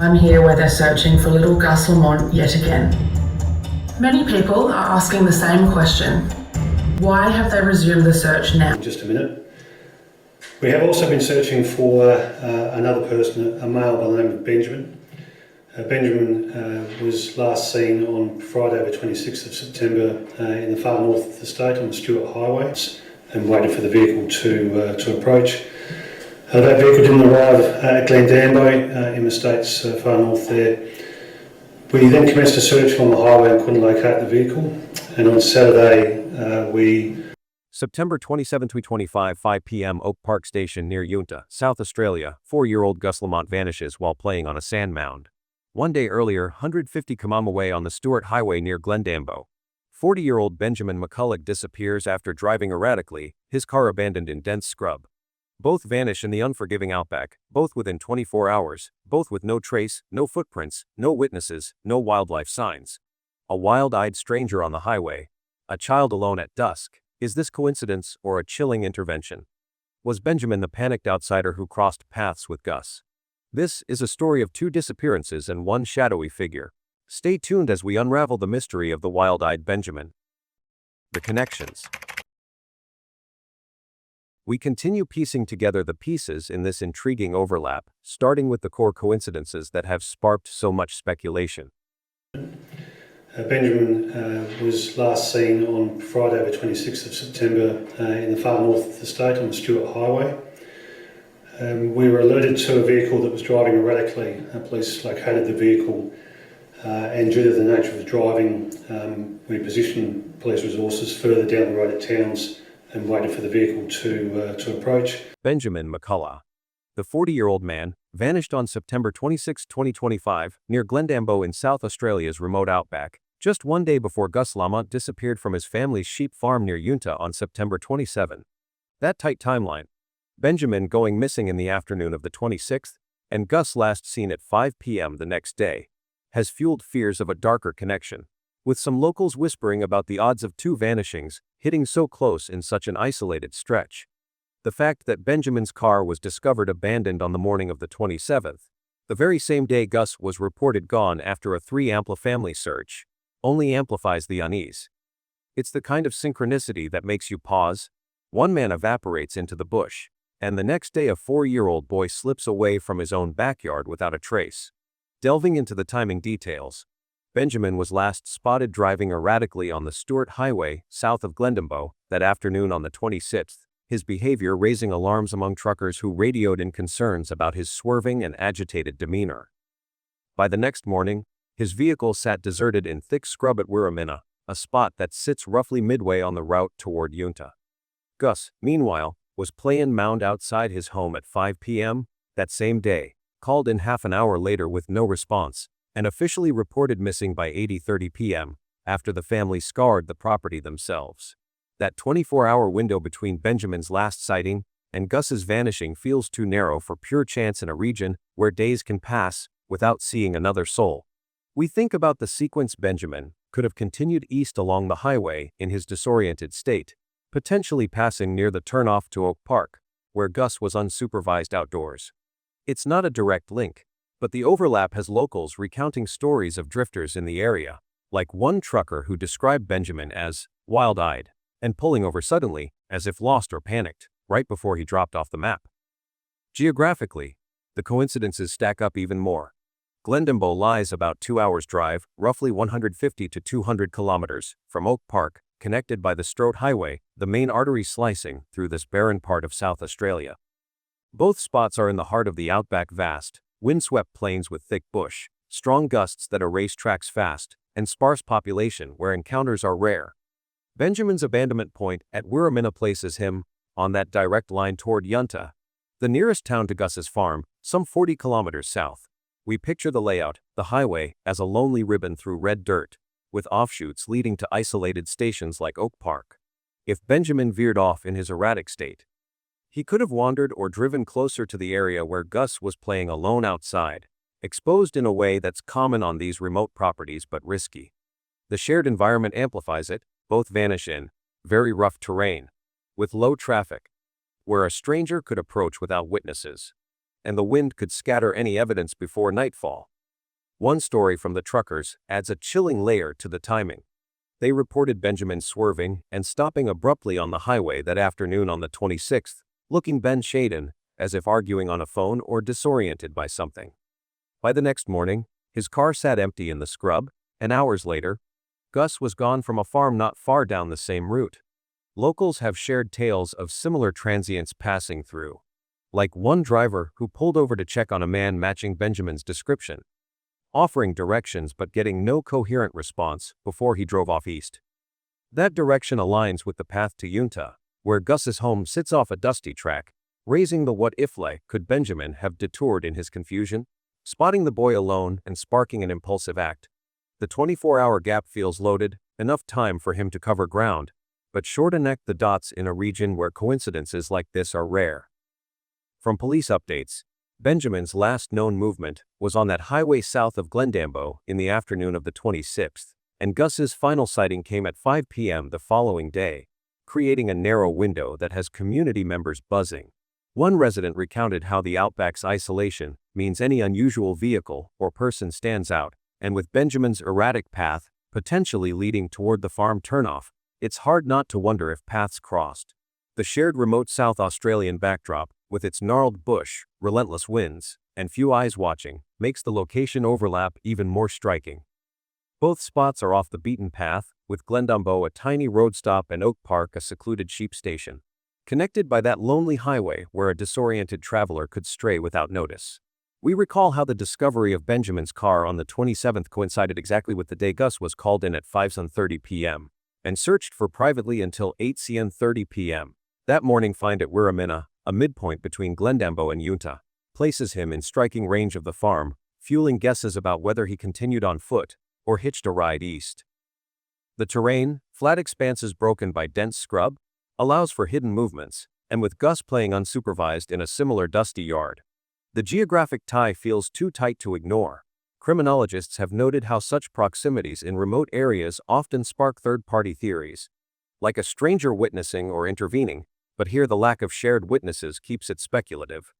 I'm here where they're searching for little Gus Lamont yet again. Many people are asking the same question. Why have they resumed the search now? In just a minute. We have also been searching for another person, a male by the name of Benjamin. Benjamin was last seen on Friday the 26th of September in the far north of the state on the Stewart Highway and waited for the vehicle to approach. That vehicle didn't arrive at Glendambo in the state's far north there. We then commenced a search on the highway and couldn't locate the vehicle, and on Saturday September 27, 2025, 5 p.m. Oak Park Station near Yunta, South Australia. 4-year-old Gus Lamont vanishes while playing on a sand mound. 1 day earlier, 150 km away on the Stewart Highway near Glendambo. 40-year-old Benjamin McCulloch disappears after driving erratically, his car abandoned in dense scrub. Both vanish in the unforgiving outback, both within 24 hours, both with no trace, no footprints, no witnesses, no wildlife signs. A wild-eyed stranger on the highway. A child alone at dusk. Is this coincidence or a chilling intervention? Was Benjamin the panicked outsider who crossed paths with Gus? This is a story of 2 disappearances and 1 shadowy figure. Stay tuned as we unravel the mystery of the wild-eyed Benjamin. The connections. We continue piecing together the pieces in this intriguing overlap, starting with the core coincidences that have sparked so much speculation. Benjamin was last seen on Friday the 26th of September in the far north of the state on the Stewart Highway. We were alerted to a vehicle that was driving erratically. Police located the vehicle and due to the nature of the driving, we positioned police resources further down the road at Towns and waited for the vehicle to approach. Benjamin McCulloch. The 40-year-old man vanished on September 26, 2025, near Glendambo in South Australia's remote outback, just 1 day before Gus Lamont disappeared from his family's sheep farm near Yunta on September 27. That tight timeline. Benjamin going missing in the afternoon of the 26th, and Gus last seen at 5 p.m. the next day, has fueled fears of a darker connection, with some locals whispering about the odds of 2 vanishings hitting so close in such an isolated stretch. The fact that Benjamin's car was discovered abandoned on the morning of the 27th, the very same day Gus was reported gone after a 3-ampla family search, only amplifies the unease. It's the kind of synchronicity that makes you pause. One man evaporates into the bush, and the next day a 4-year-old boy slips away from his own backyard without a trace. Delving into the timing details, Benjamin was last spotted driving erratically on the Stewart Highway, south of Glendambo, that afternoon on the 26th, his behavior raising alarms among truckers who radioed in concerns about his swerving and agitated demeanor. By the next morning, his vehicle sat deserted in thick scrub at Wirramina, a spot that sits roughly midway on the route toward Yunta. Gus, meanwhile, was playing mound outside his home at 5 p.m. that same day, called in half an hour later with no response, and officially reported missing by 8:30 p.m., after the family scoured the property themselves. That 24-hour window between Benjamin's last sighting and Gus's vanishing feels too narrow for pure chance in a region where days can pass without seeing another soul. We think about the sequence. Benjamin could have continued east along the highway in his disoriented state, potentially passing near the turnoff to Oak Park, where Gus was unsupervised outdoors. It's not a direct link, but the overlap has locals recounting stories of drifters in the area, like one trucker who described Benjamin as wild-eyed and pulling over suddenly, as if lost or panicked, right before he dropped off the map. Geographically, the coincidences stack up even more. Glendambo lies about 2 hours' drive, roughly 150 to 200 kilometers, from Oak Park, connected by the Stewart Highway, the main artery slicing through this barren part of South Australia. Both spots are in the heart of the outback, vast, windswept plains with thick bush, strong gusts that erase tracks fast, and sparse population where encounters are rare. Benjamin's abandonment point at Wirramina places him on that direct line toward Yunta, the nearest town to Gus's farm, some 40 kilometers south. We picture the layout, the highway, as a lonely ribbon through red dirt, with offshoots leading to isolated stations like Oak Park. If Benjamin veered off in his erratic state, he could have wandered or driven closer to the area where Gus was playing alone outside, exposed in a way that's common on these remote properties but risky. The shared environment amplifies it. Both vanish in very rough terrain, with low traffic, where a stranger could approach without witnesses, and the wind could scatter any evidence before nightfall. One story from the truckers adds a chilling layer to the timing. They reported Benjamin swerving and stopping abruptly on the highway that afternoon on the 26th, looking bent-shaden, as if arguing on a phone or disoriented by something. By the next morning, his car sat empty in the scrub, and hours later, Gus was gone from a farm not far down the same route. Locals have shared tales of similar transients passing through, like one driver who pulled over to check on a man matching Benjamin's description, offering directions but getting no coherent response before he drove off east. That direction aligns with the path to Yunta, where Gus's home sits off a dusty track, raising the what-if-like. Could Benjamin have detoured in his confusion, spotting the boy alone and sparking an impulsive act? The 24-hour gap feels loaded, enough time for him to cover ground, but sure to connect the dots in a region where coincidences like this are rare. From police updates, Benjamin's last known movement was on that highway south of Glendambo in the afternoon of the 26th, and Gus's final sighting came at 5 p.m. the following day, creating a narrow window that has community members buzzing. One resident recounted how the outback's isolation means any unusual vehicle or person stands out, and with Benjamin's erratic path potentially leading toward the farm turnoff, it's hard not to wonder if paths crossed. The shared remote South Australian backdrop, with its gnarled bush, relentless winds, and few eyes watching, makes the location overlap even more striking. Both spots are off the beaten path, with Glendambo a tiny road stop and Oak Park a secluded sheep station, connected by that lonely highway where a disoriented traveler could stray without notice. We recall how the discovery of Benjamin's car on the 27th coincided exactly with the day Gus was called in at 5:30 p.m. and searched for privately until 8:30 p.m. That morning find at Wirramina, a midpoint between Glendambo and Yunta, places him in striking range of the farm, fueling guesses about whether he continued on foot or hitched a ride east. The terrain, flat expanses broken by dense scrub, allows for hidden movements, and with Gus playing unsupervised in a similar dusty yard, the geographic tie feels too tight to ignore. Criminologists have noted how such proximities in remote areas often spark third-party theories, like a stranger witnessing or intervening, but here the lack of shared witnesses keeps it speculative.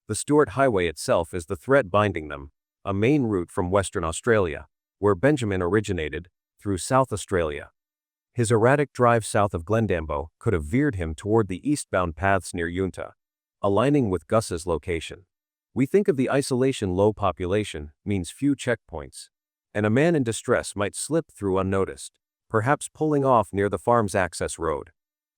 The Stuart Highway itself is the thread binding them, a main route from Western Australia, where Benjamin originated, through South Australia. His erratic drive south of Glendambo could have veered him toward the eastbound paths near Yunta, aligning with Gus's location. We think of the isolation low population means few checkpoints, and a man in distress might slip through unnoticed, perhaps pulling off near the farm's access road.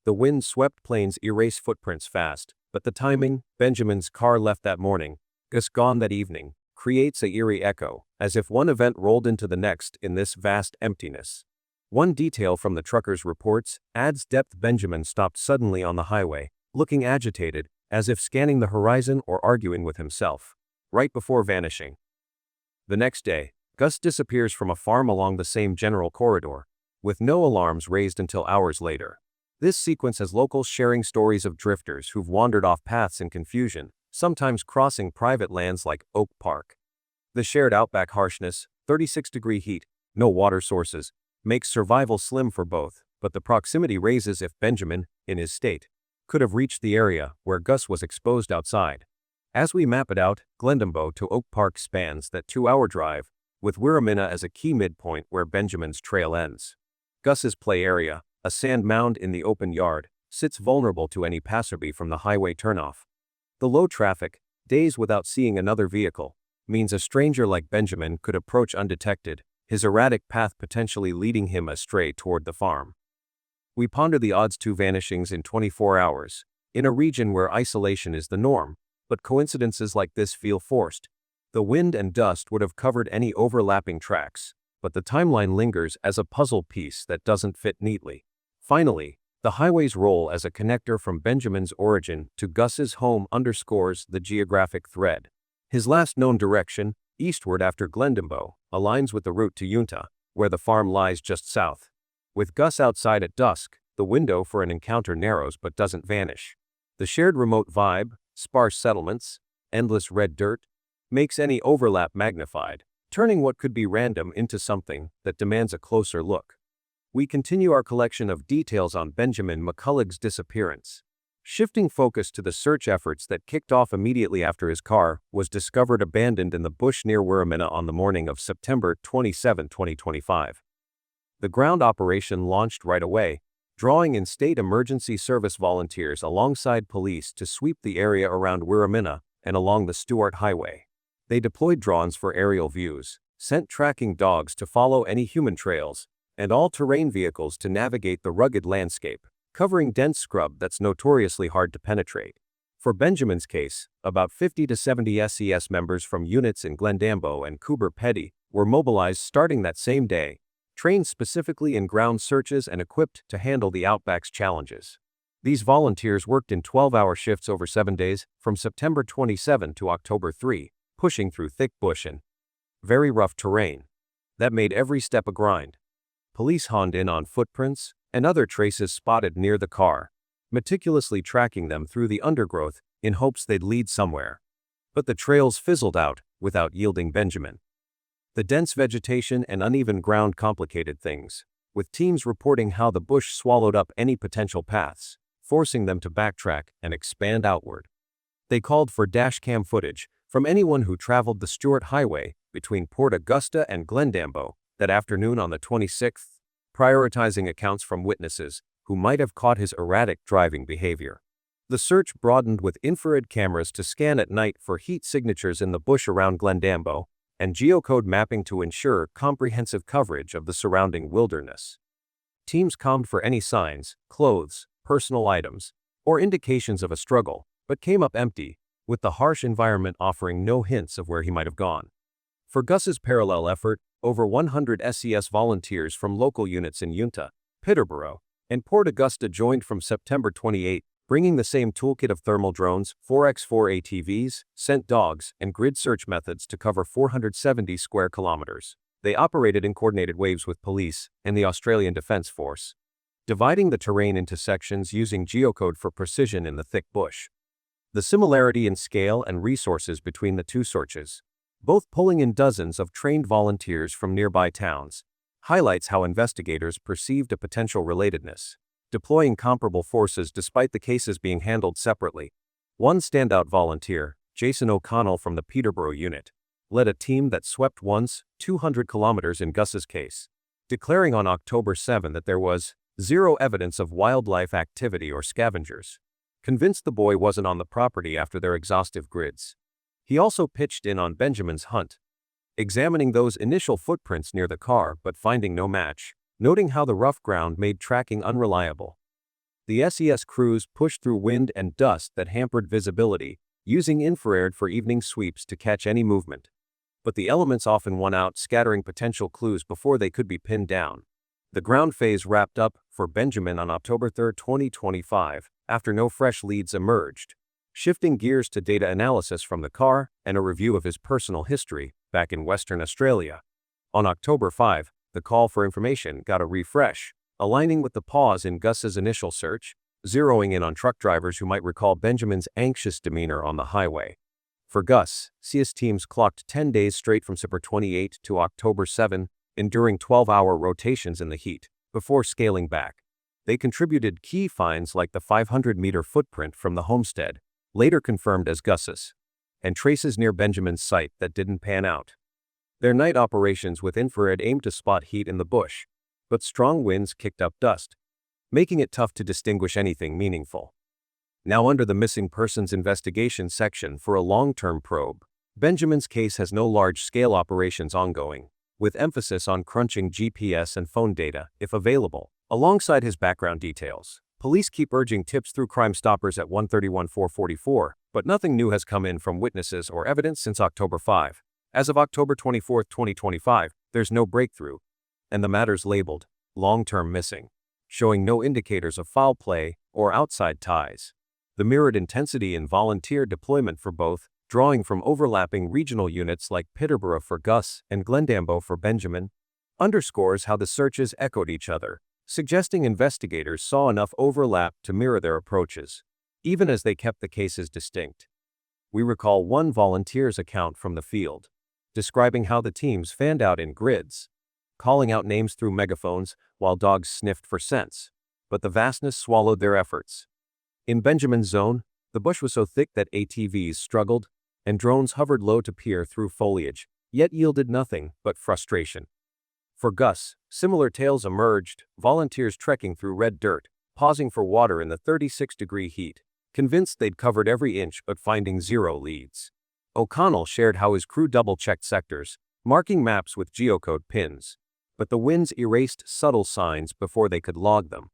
The wind-swept plains erase footprints fast, but the timing, Benjamin's car left that morning, Gus gone that evening, creates a eerie echo, as if one event rolled into the next in this vast emptiness. One detail from the trucker's reports adds depth. Benjamin stopped suddenly on the highway, looking agitated, as if scanning the horizon or arguing with himself, right before vanishing. The next day, Gus disappears from a farm along the same general corridor, with no alarms raised until hours later. This sequence has locals sharing stories of drifters who've wandered off paths in confusion, sometimes crossing private lands like Oak Park. The shared outback harshness, 36-degree heat, no water sources, makes survival slim for both, but the proximity raises if Benjamin, in his state, could have reached the area where Gus was exposed outside. As we map it out, Glendambo to Oak Park spans that 2-hour drive, with Wirramina as a key midpoint where Benjamin's trail ends. Gus's play area, a sand mound in the open yard, sits vulnerable to any passerby from the highway turnoff. The low traffic, days without seeing another vehicle, means a stranger like Benjamin could approach undetected, his erratic path potentially leading him astray toward the farm. We ponder the odds two vanishings in 24 hours, in a region where isolation is the norm, but coincidences like this feel forced. The wind and dust would have covered any overlapping tracks, but the timeline lingers as a puzzle piece that doesn't fit neatly. Finally, the highway's role as a connector from Benjamin's origin to Gus's home underscores the geographic thread. His last known direction, eastward after Glendambo, aligns with the route to Yunta, where the farm lies just south. With Gus outside at dusk, the window for an encounter narrows but doesn't vanish. The shared remote vibe, sparse settlements, endless red dirt, makes any overlap magnified, turning what could be random into something that demands a closer look. We continue our collection of details on Benjamin McCulloch's disappearance, Shifting focus to the search efforts that kicked off immediately after his car was discovered abandoned in the bush near Wirramina on the morning of September 27, 2025. The ground operation launched right away, drawing in state emergency service volunteers alongside police to sweep the area around Wirramina and along the Stuart Highway. They deployed drones for aerial views, sent tracking dogs to follow any human trails, and all-terrain vehicles to navigate the rugged landscape, covering dense scrub that's notoriously hard to penetrate. For Benjamin's case, about 50 to 70 SES members from units in Glendambo and Coober Pedy were mobilized starting that same day, trained specifically in ground searches and equipped to handle the outback's challenges. These volunteers worked in 12-hour shifts over 7 days, from September 27 to October 3, pushing through thick bush and very rough terrain. That made every step a grind. Police honed in on footprints and other traces spotted near the car, meticulously tracking them through the undergrowth in hopes they'd lead somewhere. But the trails fizzled out without yielding Benjamin. The dense vegetation and uneven ground complicated things, with teams reporting how the bush swallowed up any potential paths, forcing them to backtrack and expand outward. They called for dashcam footage from anyone who traveled the Stuart Highway between Port Augusta and Glendambo that afternoon on the 26th, prioritizing accounts from witnesses who might have caught his erratic driving behavior. The search broadened with infrared cameras to scan at night for heat signatures in the bush around Glendambo, and geocode mapping to ensure comprehensive coverage of the surrounding wilderness. Teams combed for any signs, clothes, personal items, or indications of a struggle, but came up empty, with the harsh environment offering no hints of where he might have gone. For Gus's parallel effort, over 100 SES volunteers from local units in Yunta, Peterborough, and Port Augusta joined from September 28, bringing the same toolkit of thermal drones, 4x4 ATVs, scent dogs, and grid search methods to cover 470 square kilometers. They operated in coordinated waves with police and the Australian Defence Force, dividing the terrain into sections using geocode for precision in the thick bush. The similarity in scale and resources between the two searches, both pulling in dozens of trained volunteers from nearby towns, highlights how investigators perceived a potential relatedness, deploying comparable forces despite the cases being handled separately. One standout volunteer, Jason O'Connell from the Peterborough unit, led a team that swept once 200 kilometers in Gus's case, declaring on October 7 that there was zero evidence of wildlife activity or scavengers, convinced the boy wasn't on the property after their exhaustive grids. He also pitched in on Benjamin's hunt, examining those initial footprints near the car but finding no match, noting how the rough ground made tracking unreliable. The SES crews pushed through wind and dust that hampered visibility, using infrared for evening sweeps to catch any movement. But the elements often won out, scattering potential clues before they could be pinned down. The ground phase wrapped up for Benjamin on October 3, 2025, after no fresh leads emerged, shifting gears to data analysis from the car and a review of his personal history back in Western Australia. On October 5, the call for information got a refresh, aligning with the pause in Gus's initial search, zeroing in on truck drivers who might recall Benjamin's anxious demeanor on the highway. For Gus, CS teams clocked 10 days straight from September 28 to October 7, enduring 12-hour rotations in the heat, before scaling back. They contributed key finds like the 500-meter footprint from the homestead, later confirmed as Gus's, and traces near Benjamin's site that didn't pan out. Their night operations with infrared aimed to spot heat in the bush, but strong winds kicked up dust, making it tough to distinguish anything meaningful. Now under the missing persons investigation section for a long-term probe, Benjamin's case has no large-scale operations ongoing, with emphasis on crunching GPS and phone data, if available, alongside his background details. Police keep urging tips through Crime Stoppers at 131-444, but nothing new has come in from witnesses or evidence since October 5. As of October 24, 2025, there's no breakthrough, and the matter's labeled long-term missing, showing no indicators of foul play or outside ties. The mirrored intensity in volunteer deployment for both, drawing from overlapping regional units like Peterborough for Gus and Glendambo for Benjamin, underscores how the searches echoed each other, suggesting investigators saw enough overlap to mirror their approaches, even as they kept the cases distinct. We recall one volunteer's account from the field, describing how the teams fanned out in grids, calling out names through megaphones while dogs sniffed for scents, but the vastness swallowed their efforts. In Benjamin's zone, the bush was so thick that ATVs struggled, and drones hovered low to peer through foliage, yet yielded nothing but frustration. For Gus, similar tales emerged, volunteers trekking through red dirt, pausing for water in the 36-degree heat, convinced they'd covered every inch but finding zero leads. O'Connell shared how his crew double-checked sectors, marking maps with geocode pins, but the winds erased subtle signs before they could log them.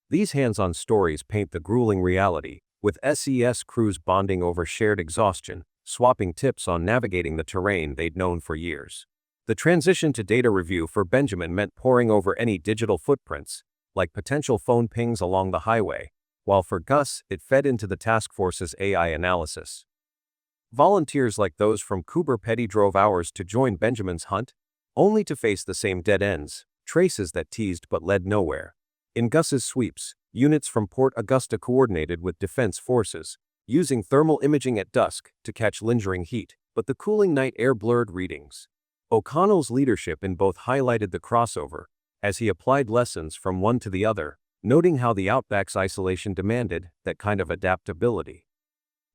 These hands-on stories paint the grueling reality, with SES crews bonding over shared exhaustion, swapping tips on navigating the terrain they'd known for years. The transition to data review for Benjamin meant poring over any digital footprints, like potential phone pings along the highway, while for Gus, it fed into the task force's AI analysis. Volunteers like those from Cooper Petty drove hours to join Benjamin's hunt, only to face the same dead ends, traces that teased but led nowhere. In Gus's sweeps, units from Port Augusta coordinated with defense forces, using thermal imaging at dusk to catch lingering heat, but the cooling night air blurred readings. O'Connell's leadership in both highlighted the crossover, as he applied lessons from one to the other, noting how the outback's isolation demanded that kind of adaptability.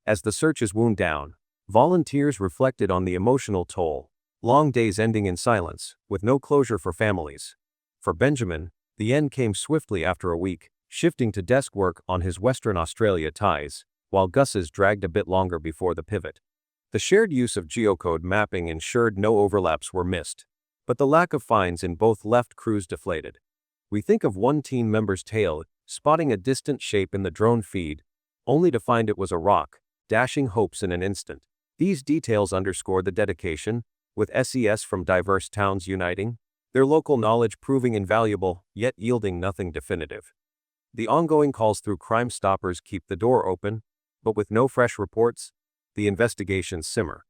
As the searches wound down, volunteers reflected on the emotional toll, long days ending in silence, with no closure for families. For Benjamin, the end came swiftly after a week, shifting to desk work on his Western Australia ties, while Gus's dragged a bit longer before the pivot. The shared use of geocode mapping ensured no overlaps were missed, but the lack of finds in both left crews deflated. We think of one team member's tail, spotting a distant shape in the drone feed, only to find it was a rock, dashing hopes in an instant. These details underscore the dedication, with SES from diverse towns uniting, their local knowledge proving invaluable, yet yielding nothing definitive. The ongoing calls through Crime Stoppers keep the door open, but with no fresh reports, the investigations simmer.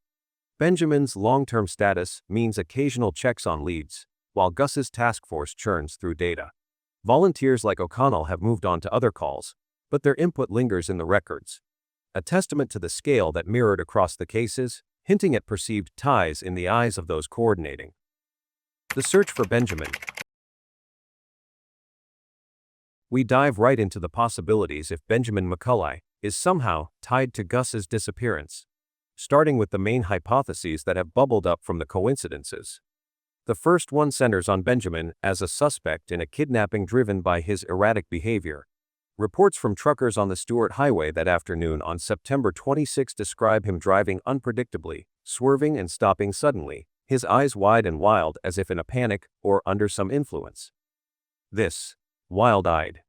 Benjamin's long-term status means occasional checks on leads, while Gus's task force churns through data. Volunteers like O'Connell have moved on to other calls, but their input lingers in the records. A testament to the scale that mirrored across the cases, hinting at perceived ties in the eyes of those coordinating. The search for Benjamin. We dive right into the possibilities if Benjamin McCullagh is somehow tied to Gus's disappearance, starting with the main hypotheses that have bubbled up from the coincidences. The first one centers on Benjamin as a suspect in a kidnapping driven by his erratic behavior. Reports from truckers on the Stewart Highway that afternoon on September 26 describe him driving unpredictably, swerving and stopping suddenly, his eyes wide and wild as if in a panic or under some influence. This wild-eyed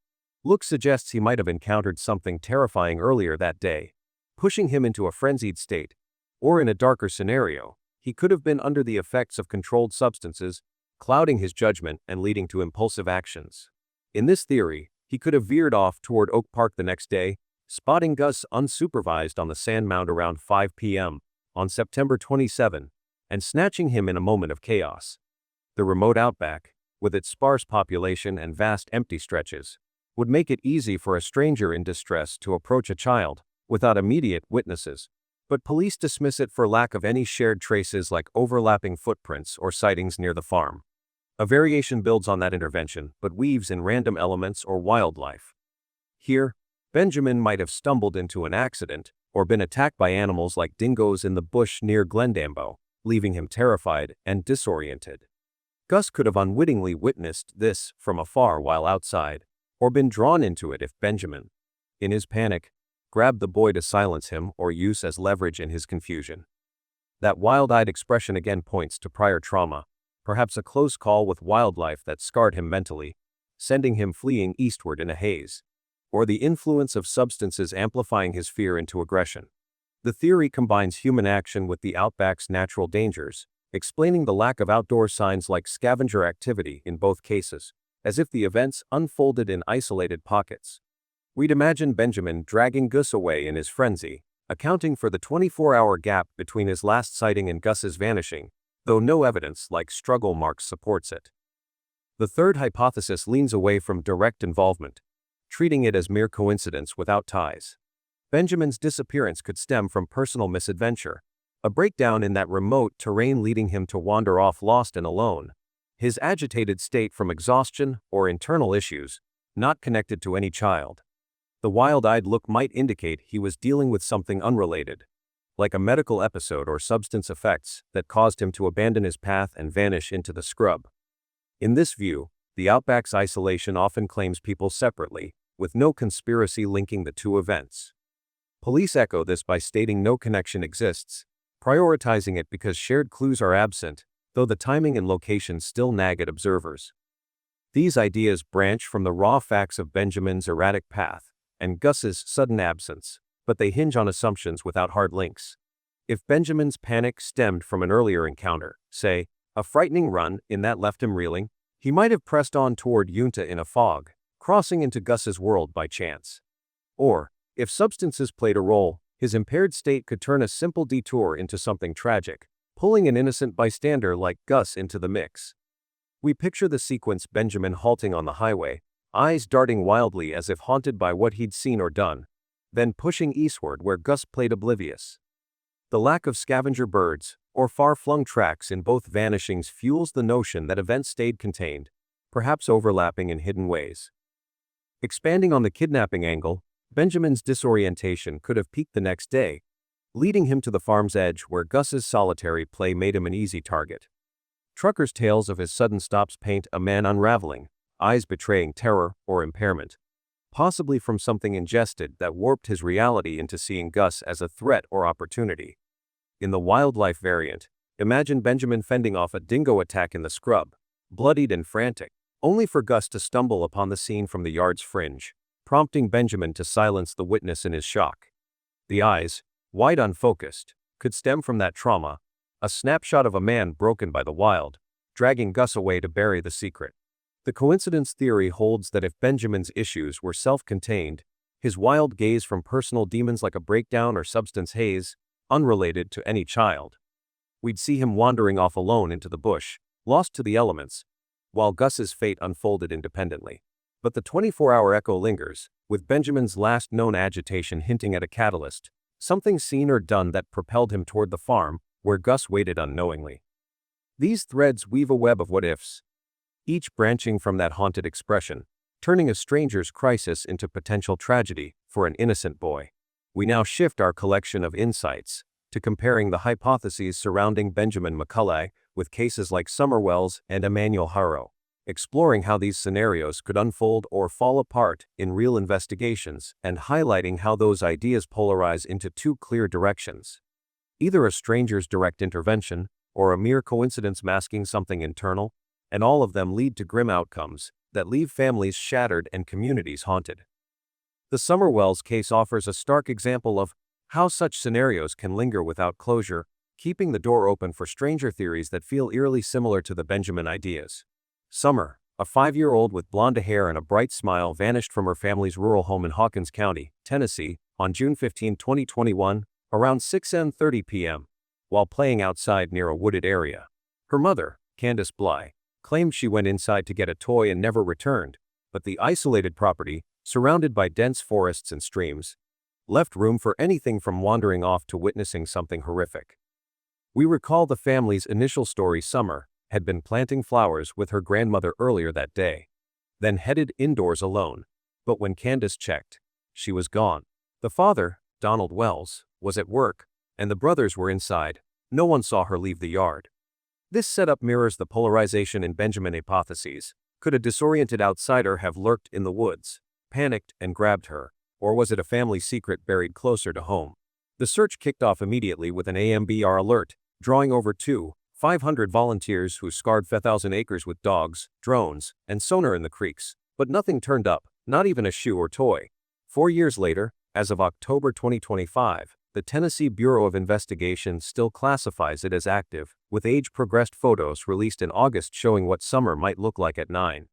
look suggests he might have encountered something terrifying earlier that day, pushing him into a frenzied state, or in a darker scenario, he could have been under the effects of controlled substances, clouding his judgment and leading to impulsive actions. In this theory, he could have veered off toward Oak Park the next day, spotting Gus unsupervised on the sand mound around 5 p.m. on September 27, and snatching him in a moment of chaos. The remote outback, with its sparse population and vast empty stretches, would make it easy for a stranger in distress to approach a child, without immediate witnesses, but police dismiss it for lack of any shared traces like overlapping footprints or sightings near the farm. A variation builds on that intervention, but weaves in random elements or wildlife. Here, Benjamin might have stumbled into an accident, or been attacked by animals like dingoes in the bush near Glendambo, leaving him terrified and disoriented. Gus could have unwittingly witnessed this from afar while outside, or been drawn into it if Benjamin, in his panic, grabbed the boy to silence him or use as leverage in his confusion. That wild-eyed expression again points to prior trauma, perhaps a close call with wildlife that scarred him mentally, sending him fleeing eastward in a haze, or the influence of substances amplifying his fear into aggression. The theory combines human action with the outback's natural dangers, explaining the lack of outdoor signs like scavenger activity in both cases, as if the events unfolded in isolated pockets. We'd imagine Benjamin dragging Gus away in his frenzy, accounting for the 24-hour gap between his last sighting and Gus's vanishing, though no evidence like struggle marks supports it. The third hypothesis leans away from direct involvement, treating it as mere coincidence without ties. Benjamin's disappearance could stem from personal misadventure, a breakdown in that remote terrain leading him to wander off lost and alone, his agitated state from exhaustion or internal issues, not connected to any child. The wild-eyed look might indicate he was dealing with something unrelated, like a medical episode or substance effects that caused him to abandon his path and vanish into the scrub. In this view, the outback's isolation often claims people separately, with no conspiracy linking the two events. Police echo this by stating no connection exists, prioritizing it because shared clues are absent, though the timing and location still nag at observers. These ideas branch from the raw facts of Benjamin's erratic path and Gus's sudden absence, but they hinge on assumptions without hard links. If Benjamin's panic stemmed from an earlier encounter, say, a frightening run in that left him reeling, he might have pressed on toward Yunta in a fog, crossing into Gus's world by chance. Or, if substances played a role, his impaired state could turn a simple detour into something tragic, pulling an innocent bystander like Gus into the mix. We picture the sequence: Benjamin halting on the highway, eyes darting wildly as if haunted by what he'd seen or done, then pushing eastward where Gus played oblivious. The lack of scavenger birds, or far-flung tracks in both vanishings fuels the notion that events stayed contained, perhaps overlapping in hidden ways. Expanding on the kidnapping angle, Benjamin's disorientation could have peaked the next day, leading him to the farm's edge where Gus's solitary play made him an easy target. Truckers' tales of his sudden stops paint a man unraveling, eyes betraying terror or impairment, possibly from something ingested that warped his reality into seeing Gus as a threat or opportunity. In the wildlife variant, imagine Benjamin fending off a dingo attack in the scrub, bloodied and frantic, only for Gus to stumble upon the scene from the yard's fringe, prompting Benjamin to silence the witness in his shock. The eyes, wide unfocused, could stem from that trauma, a snapshot of a man broken by the wild, dragging Gus away to bury the secret. The coincidence theory holds that if Benjamin's issues were self-contained, his wild gaze from personal demons like a breakdown or substance haze, unrelated to any child, we'd see him wandering off alone into the bush, lost to the elements, while Gus's fate unfolded independently. But the 24-hour echo lingers, with Benjamin's last known agitation hinting at a catalyst, something seen or done that propelled him toward the farm, where Gus waited unknowingly. These threads weave a web of what-ifs, each branching from that haunted expression, turning a stranger's crisis into potential tragedy for an innocent boy. We now shift our collection of insights to comparing the hypotheses surrounding Benjamin McCullagh with cases like Summerwell's and Emanuel Haro, exploring how these scenarios could unfold or fall apart in real investigations and highlighting how those ideas polarize into two clear directions: either a stranger's direct intervention or a mere coincidence masking something internal, and all of them lead to grim outcomes that leave families shattered and communities haunted. The Summerwells case offers a stark example of how such scenarios can linger without closure, keeping the door open for stranger theories that feel eerily similar to the Benjamin ideas. Summer, a 5-year-old with blonde hair and a bright smile, vanished from her family's rural home in Hawkins County, Tennessee, on June 15, 2021, around 6:30 p.m., while playing outside near a wooded area. Her mother, Candace Bly, claimed she went inside to get a toy and never returned, but the isolated property, surrounded by dense forests and streams, left room for anything from wandering off to witnessing something horrific. We recall the family's initial story: Summer had been planting flowers with her grandmother earlier that day, then headed indoors alone, but when Candace checked, she was gone. The father, Donald Wells, was at work, and the brothers were inside. No one saw her leave the yard. This setup mirrors the polarization in Benjamin hypotheses. Could a disoriented outsider have lurked in the woods, panicked, and grabbed her, or was it a family secret buried closer to home? The search kicked off immediately with an AMBR alert, drawing over 500 volunteers who scoured 1,000 acres with dogs, drones, and sonar in the creeks, but nothing turned up, not even a shoe or toy. 4 years later, as of October 2025, the Tennessee Bureau of Investigation still classifies it as active, with age-progressed photos released in August showing what Summer might look like at 9.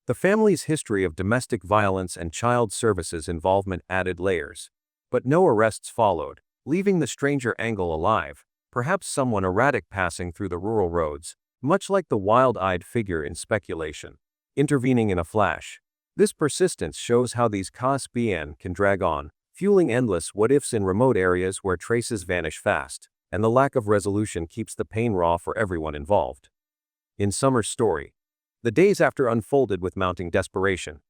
The family's history of domestic violence and child services involvement added layers, but no arrests followed, leaving the stranger angle alive, perhaps someone erratic passing through the rural roads, much like the wild-eyed figure in speculation, intervening in a flash. This persistence shows how these cas bien can drag on, fueling endless what-ifs in remote areas where traces vanish fast, and the lack of resolution keeps the pain raw for everyone involved. In Summer's story, the days after unfolded with mounting desperation.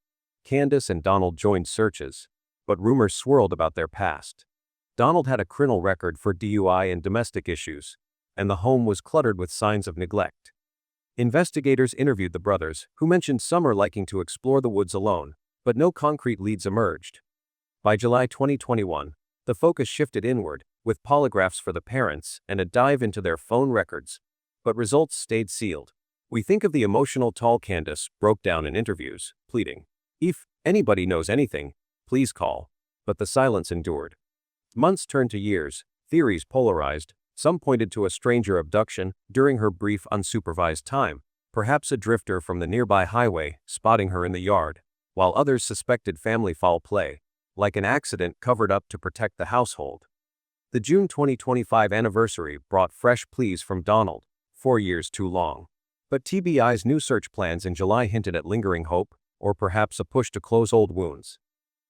Candace and Donald joined searches, but rumors swirled about their past. Donald had a criminal record for DUI and domestic issues, and the home was cluttered with signs of neglect. Investigators interviewed the brothers, who mentioned summer liking to explore the woods alone, but no concrete leads emerged. By July 2021, the focus shifted inward, with polygraphs for the parents and a dive into their phone records, but results stayed sealed. We think of the emotional tall Candace broke down in interviews, pleading, "If anybody knows anything, please call." But the silence endured. Months turned to years, theories polarized. Some pointed to a stranger abduction during her brief unsupervised time, perhaps a drifter from the nearby highway spotting her in the yard, while others suspected family foul play, like an accident covered up to protect the household. The June 2025 anniversary brought fresh pleas from Donald, 4 years too long. But TBI's new search plans in July hinted at lingering hope, or perhaps a push to close old wounds.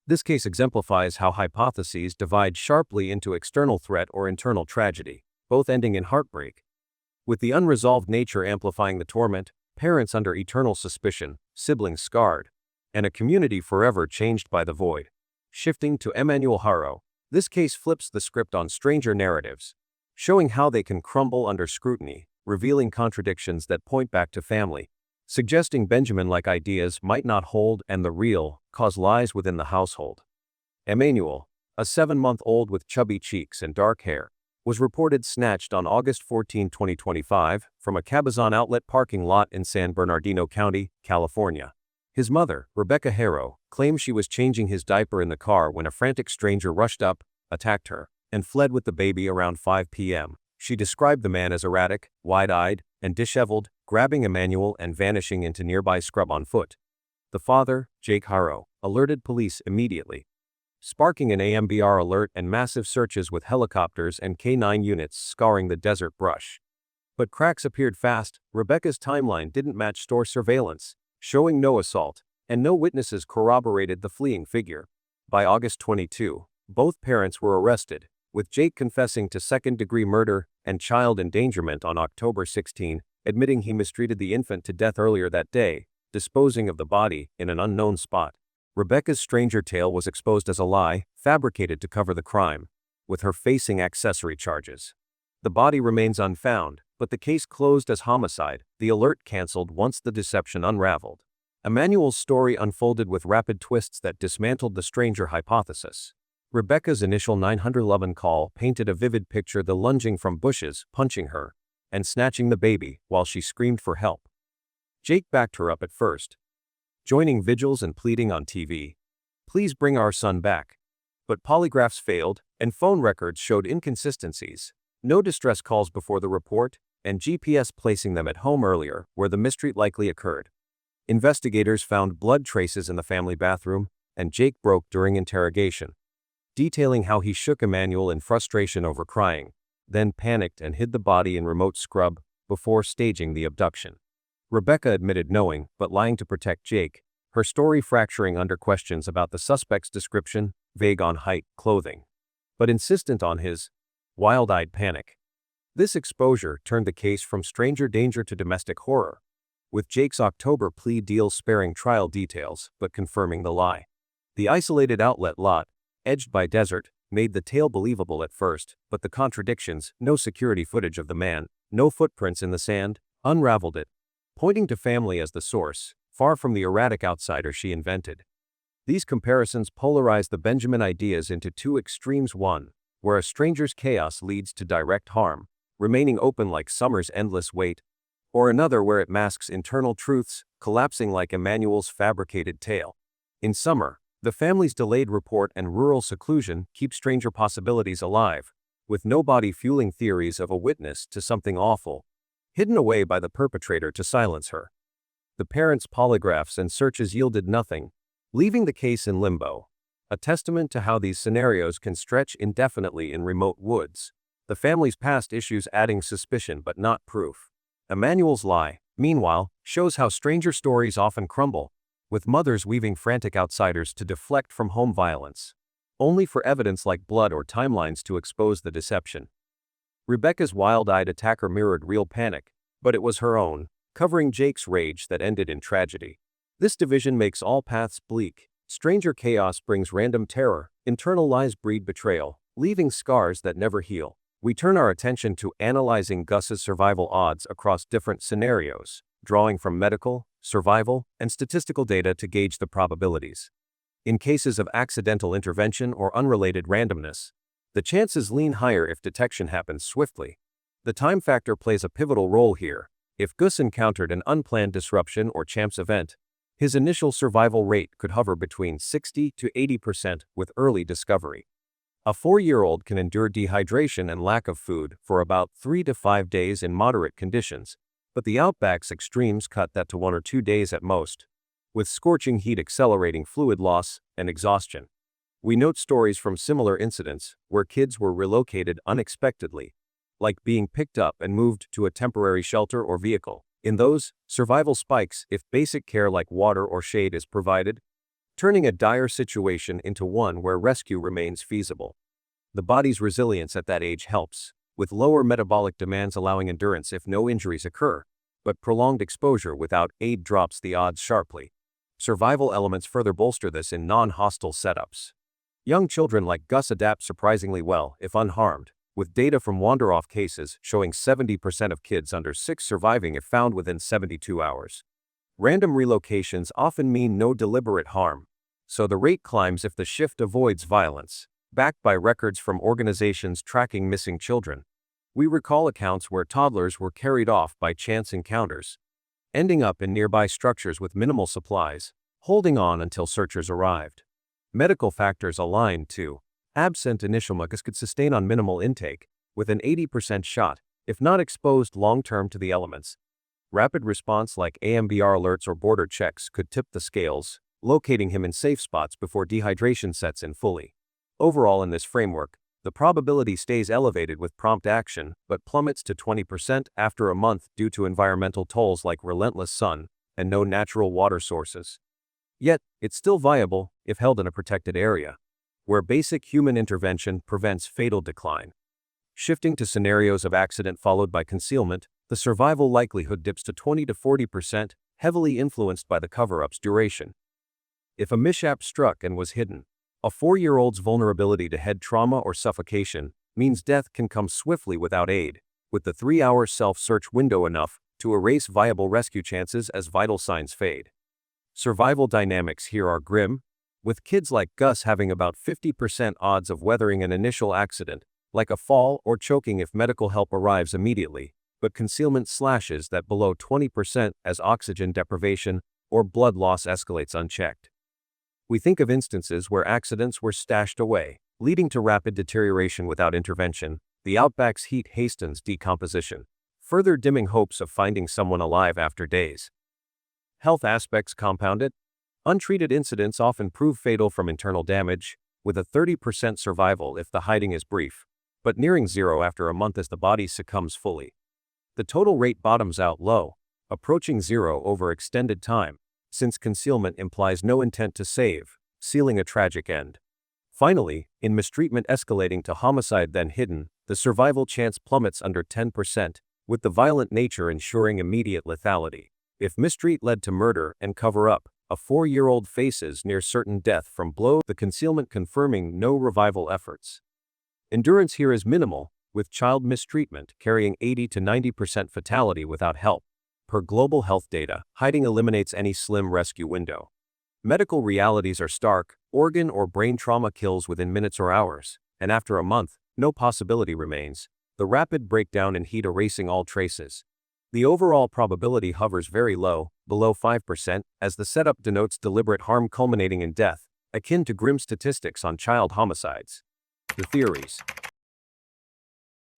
This case exemplifies how hypotheses divide sharply into external threat or internal tragedy, both ending in heartbreak. With the unresolved nature amplifying the torment, parents under eternal suspicion, siblings scarred, and a community forever changed by the void. Shifting to Emanuel Haro, this case flips the script on stranger narratives, showing how they can crumble under scrutiny, revealing contradictions that point back to family, suggesting Benjamin-like ideas might not hold and the real cause lies within the household. Emanuel, a 7-month-old with chubby cheeks and dark hair, was reported snatched on August 14, 2025, from a Cabazon outlet parking lot in San Bernardino County, California. His mother, Rebecca Haro, claimed she was changing his diaper in the car when a frantic stranger rushed up, attacked her, and fled with the baby around 5 p.m. She described the man as erratic, wide-eyed, and disheveled, grabbing Emanuel and vanishing into nearby scrub on foot. The father, Jake Haro, alerted police immediately, sparking an AMBR alert and massive searches with helicopters and K-9 units scouring the desert brush. But cracks appeared fast. Rebecca's timeline didn't match store surveillance, showing no assault, and no witnesses corroborated the fleeing figure. By August 22, both parents were arrested, with Jake confessing to second-degree murder and child endangerment on October 16, admitting he mistreated the infant to death earlier that day, disposing of the body in an unknown spot. Rebecca's stranger tale was exposed as a lie, fabricated to cover the crime, with her facing accessory charges. The body remains unfound, but the case closed as homicide, the alert cancelled once the deception unraveled. Emanuel's story unfolded with rapid twists that dismantled the stranger hypothesis. Rebecca's initial 911 call painted a vivid picture: the lunging from bushes, punching her, and snatching the baby while she screamed for help. Jake backed her up at first, joining vigils and pleading on TV, "Please bring our son back." But polygraphs failed, and phone records showed inconsistencies. No distress calls before the report, and GPS placing them at home earlier, where the mystery likely occurred. Investigators found blood traces in the family bathroom, and Jake broke during interrogation, detailing how he shook Emanuel in frustration over crying, then panicked and hid the body in remote scrub before staging the abduction. Rebecca admitted knowing, but lying to protect Jake, her story fracturing under questions about the suspect's description, vague on height, clothing, but insistent on his wild-eyed panic. This exposure turned the case from stranger danger to domestic horror, with Jake's October plea deal sparing trial details but confirming the lie. The isolated outlet lot, edged by desert, made the tale believable at first, but the contradictions, no security footage of the man, no footprints in the sand, unraveled it, pointing to family as the source, far from the erratic outsider she invented. These comparisons polarized the Benjamin ideas into two extremes: one, where a stranger's chaos leads to direct harm, remaining open like summer's endless wait, or another where it masks internal truths, collapsing like Emanuel's fabricated tale. In summer, the family's delayed report and rural seclusion keep stranger possibilities alive, with no body fueling theories of a witness to something awful, hidden away by the perpetrator to silence her. The parents' polygraphs and searches yielded nothing, leaving the case in limbo, a testament to how these scenarios can stretch indefinitely in remote woods, the family's past issues adding suspicion but not proof. Emanuel's lie, meanwhile, shows how stranger stories often crumble, with mothers weaving frantic outsiders to deflect from home violence, only for evidence like blood or timelines to expose the deception. Rebecca's wild-eyed attacker mirrored real panic, but it was her own, covering Jake's rage that ended in tragedy. This division makes all paths bleak, Stranger chaos brings random terror, internal lies breed betrayal, leaving scars that never heal. We turn our attention to analyzing Gus's survival odds across different scenarios, drawing from medical, survival, and statistical data to gauge the probabilities. In cases of accidental intervention or unrelated randomness, the chances lean higher if detection happens swiftly. The time factor plays a pivotal role here. If Gus encountered an unplanned disruption or chance event, his initial survival rate could hover between 60 to 80% with early discovery. A 4-year-old can endure dehydration and lack of food for about 3 to 5 days in moderate conditions, but the outback's extremes cut that to 1 or 2 days at most, with scorching heat accelerating fluid loss and exhaustion. We note stories from similar incidents where kids were relocated unexpectedly, like being picked up and moved to a temporary shelter or vehicle. In those, survival spikes if basic care like water or shade is provided, turning a dire situation into one where rescue remains feasible. The body's resilience at that age helps, with lower metabolic demands allowing endurance if no injuries occur, but prolonged exposure without aid drops the odds sharply. Survival elements further bolster this in non-hostile setups. Young children like Gus adapt surprisingly well if unharmed, with data from wander-off cases showing 70% of kids under 6 surviving if found within 72 hours. Random relocations often mean no deliberate harm, so the rate climbs if the shift avoids violence. Backed by records from organizations tracking missing children, we recall accounts where toddlers were carried off by chance encounters, ending up in nearby structures with minimal supplies, holding on until searchers arrived. Medical factors align too. Absent initial mucus could sustain on minimal intake, with an 80% shot, if not exposed long-term to the elements. Rapid response like AMBR alerts or border checks could tip the scales, locating him in safe spots before dehydration sets in fully. Overall in this framework, the probability stays elevated with prompt action, but plummets to 20% after a month due to environmental tolls like relentless sun and no natural water sources. Yet, it's still viable if held in a protected area, where basic human intervention prevents fatal decline. Shifting to scenarios of accident followed by concealment, the survival likelihood dips to 20 to 40%, heavily influenced by the cover-up's duration. If a mishap struck and was hidden, a 4-year-old's vulnerability to head trauma or suffocation means death can come swiftly without aid, with the 3-hour self-search window enough to erase viable rescue chances as vital signs fade. Survival dynamics here are grim, with kids like Gus having about 50% odds of weathering an initial accident, like a fall or choking if medical help arrives immediately, but concealment slashes that below 20% as oxygen deprivation or blood loss escalates unchecked. We think of instances where accidents were stashed away, leading to rapid deterioration without intervention. The outback's heat hastens decomposition, further dimming hopes of finding someone alive after days. Health aspects compounded. Untreated incidents often prove fatal from internal damage, with a 30% survival if the hiding is brief, but nearing zero after a month as the body succumbs fully. The total rate bottoms out low, approaching zero over extended time, since concealment implies no intent to save, sealing a tragic end. Finally, in mistreatment escalating to homicide then hidden, the survival chance plummets under 10%, with the violent nature ensuring immediate lethality. If mistreat led to murder and cover-up, a 4-year-old faces near certain death from blow, the concealment confirming no revival efforts. Endurance here is minimal, with child mistreatment carrying 80 to 90% fatality without help. Per global health data, hiding eliminates any slim rescue window. Medical realities are stark. Organ or brain trauma kills within minutes or hours, and after a month, no possibility remains, the rapid breakdown in heat erasing all traces. The overall probability hovers very low, below 5%, as the setup denotes deliberate harm culminating in death, akin to grim statistics on child homicides. The theories.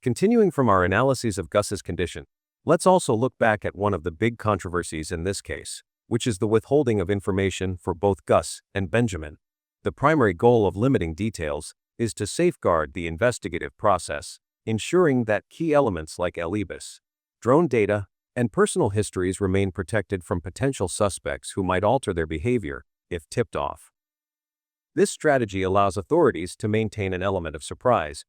Continuing from our analyses of Gus's condition, let's also look back at one of the big controversies in this case, which is the withholding of information for both Gus and Benjamin. The primary goal of limiting details is to safeguard the investigative process, ensuring that key elements like alibis, drone data, and personal histories remain protected from potential suspects who might alter their behavior if tipped off. This strategy allows authorities to maintain an element of surprise,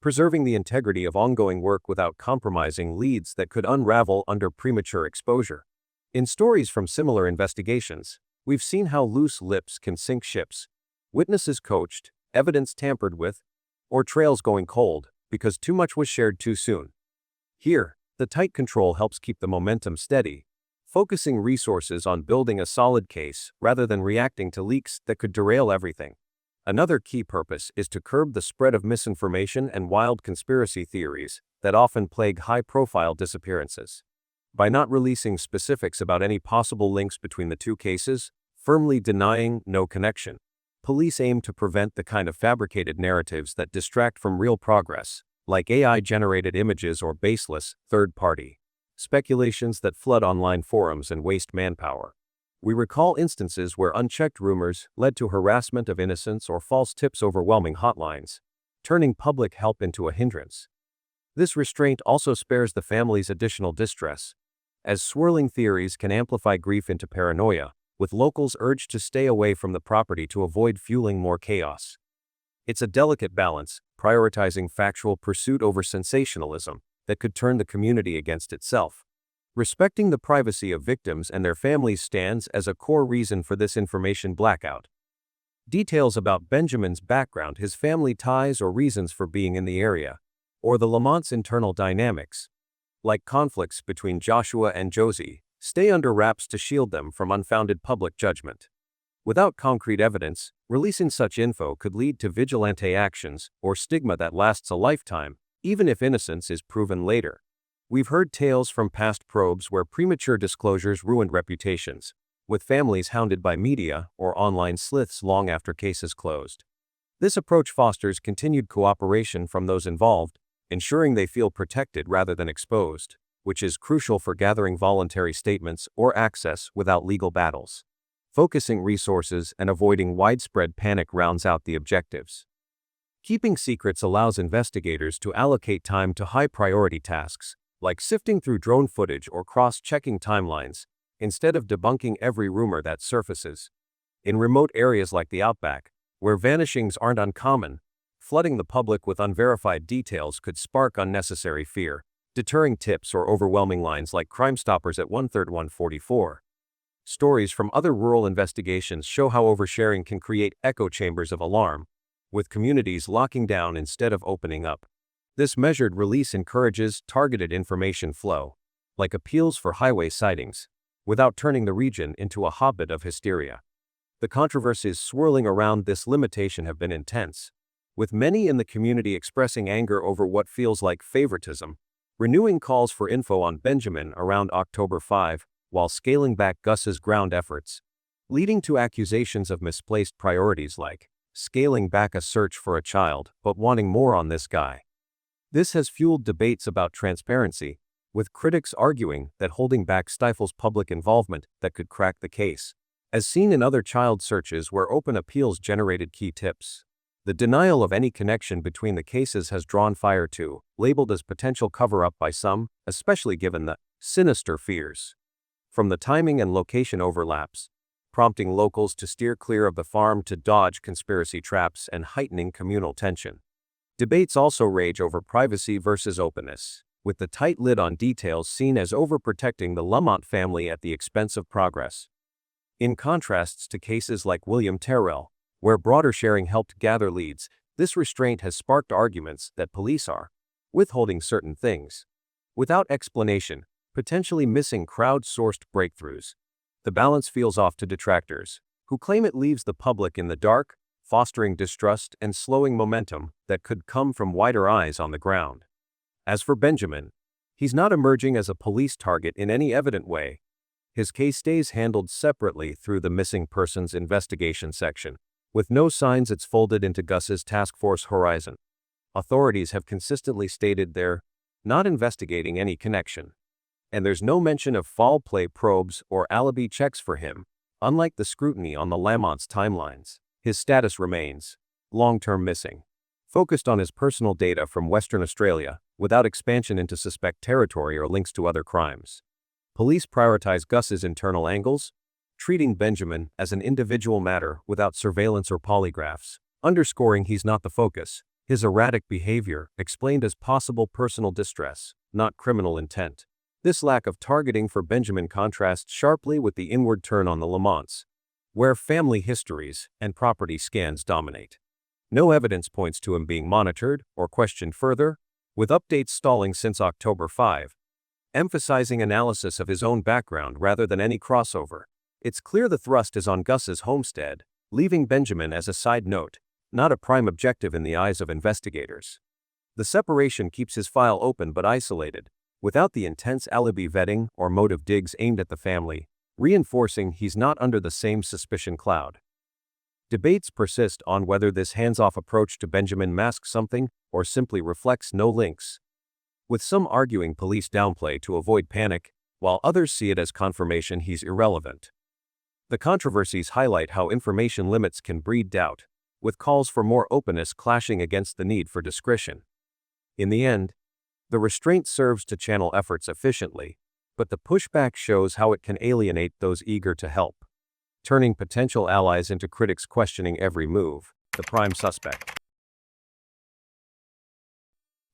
preserving the integrity of ongoing work without compromising leads that could unravel under premature exposure. In stories from similar investigations, We've seen how loose lips can sink ships, witnesses coached, evidence tampered with, or trails going cold because too much was shared too soon. Here, the tight control helps keep the momentum steady, focusing resources on building a solid case rather than reacting to leaks that could derail everything. Another key purpose is to curb the spread of misinformation and wild conspiracy theories that often plague high-profile disappearances. By not releasing specifics about any possible links between the two cases, firmly denying no connection, police aim to prevent the kind of fabricated narratives that distract from real progress, like AI-generated images or baseless, third-party speculations that flood online forums and waste manpower. We recall instances where unchecked rumors led to harassment of innocents or false tips overwhelming hotlines, turning public help into a hindrance. This restraint also spares the families additional distress, as swirling theories can amplify grief into paranoia, with locals urged to stay away from the property to avoid fueling more chaos. It's a delicate balance, prioritizing factual pursuit over sensationalism, that could turn the community against itself. Respecting the privacy of victims and their families stands as a core reason for this information blackout. Details about Benjamin's background, his family ties, or reasons for being in the area, or the Lamont's internal dynamics, like conflicts between Joshua and Josie, stay under wraps to shield them from unfounded public judgment. Without concrete evidence, releasing such info could lead to vigilante actions or stigma that lasts a lifetime, even if innocence is proven later. We've heard tales from past probes where premature disclosures ruined reputations, with families hounded by media or online sleuths long after cases closed. This approach fosters continued cooperation from those involved, ensuring they feel protected rather than exposed, which is crucial for gathering voluntary statements or access without legal battles. Focusing resources and avoiding widespread panic rounds out the objectives. Keeping secrets allows investigators to allocate time to high-priority tasks, like sifting through drone footage or cross-checking timelines, instead of debunking every rumor that surfaces. In remote areas like the outback, where vanishings aren't uncommon, flooding the public with unverified details could spark unnecessary fear, deterring tips or overwhelming lines like Crime Stoppers at 13144. Stories from other rural investigations show how oversharing can create echo chambers of alarm, with communities locking down instead of opening up. This measured release encourages targeted information flow, like appeals for highway sightings, without turning the region into a hotbed of hysteria. The controversies swirling around this limitation have been intense, with many in the community expressing anger over what feels like favoritism, renewing calls for info on Benjamin around October 5, while scaling back Gus's ground efforts, leading to accusations of misplaced priorities like scaling back a search for a child but wanting more on this guy. This has fueled debates about transparency, with critics arguing that holding back stifles public involvement that could crack the case, as seen in other child searches where open appeals generated key tips. The denial of any connection between the cases has drawn fire too, labeled as potential cover-up by some, especially given the sinister fears from the timing and location overlaps, prompting locals to steer clear of the farm to dodge conspiracy traps and heightening communal tension. Debates also rage over privacy versus openness, with the tight lid on details seen as overprotecting the Lamont family at the expense of progress. In contrasts to cases like William Tyrrell, where broader sharing helped gather leads, this restraint has sparked arguments that police are withholding certain things, without explanation, potentially missing crowd-sourced breakthroughs. The balance feels off to detractors, who claim it leaves the public in the dark, fostering distrust and slowing momentum that could come from wider eyes on the ground. As for Benjamin, he's not emerging as a police target in any evident way. His case stays handled separately through the missing persons investigation section, with no signs it's folded into Gus's task force horizon. Authorities have consistently stated they're not investigating any connection. And there's no mention of foul play probes or alibi checks for him. Unlike the scrutiny on the Lamont's timelines, his status remains long-term missing, focused on his personal data from Western Australia, without expansion into suspect territory or links to other crimes. Police prioritize Gus's internal angles, treating Benjamin as an individual matter without surveillance or polygraphs, underscoring he's not the focus. His erratic behavior explained as possible personal distress, not criminal intent. This lack of targeting for Benjamin contrasts sharply with the inward turn on the Lamonts, where family histories and property scans dominate. No evidence points to him being monitored or questioned further, with updates stalling since October 5, emphasizing analysis of his own background rather than any crossover. It's clear the thrust is on Gus's homestead, leaving Benjamin as a side note, not a prime objective in the eyes of investigators. The separation keeps his file open but isolated, without the intense alibi vetting or motive digs aimed at the family, reinforcing he's not under the same suspicion cloud. Debates persist on whether this hands-off approach to Benjamin masks something or simply reflects no links, with some arguing police downplay to avoid panic, while others see it as confirmation he's irrelevant. The controversies highlight how information limits can breed doubt, with calls for more openness clashing against the need for discretion. In the end, the restraint serves to channel efforts efficiently, but the pushback shows how it can alienate those eager to help, turning potential allies into critics questioning every move. The prime suspect.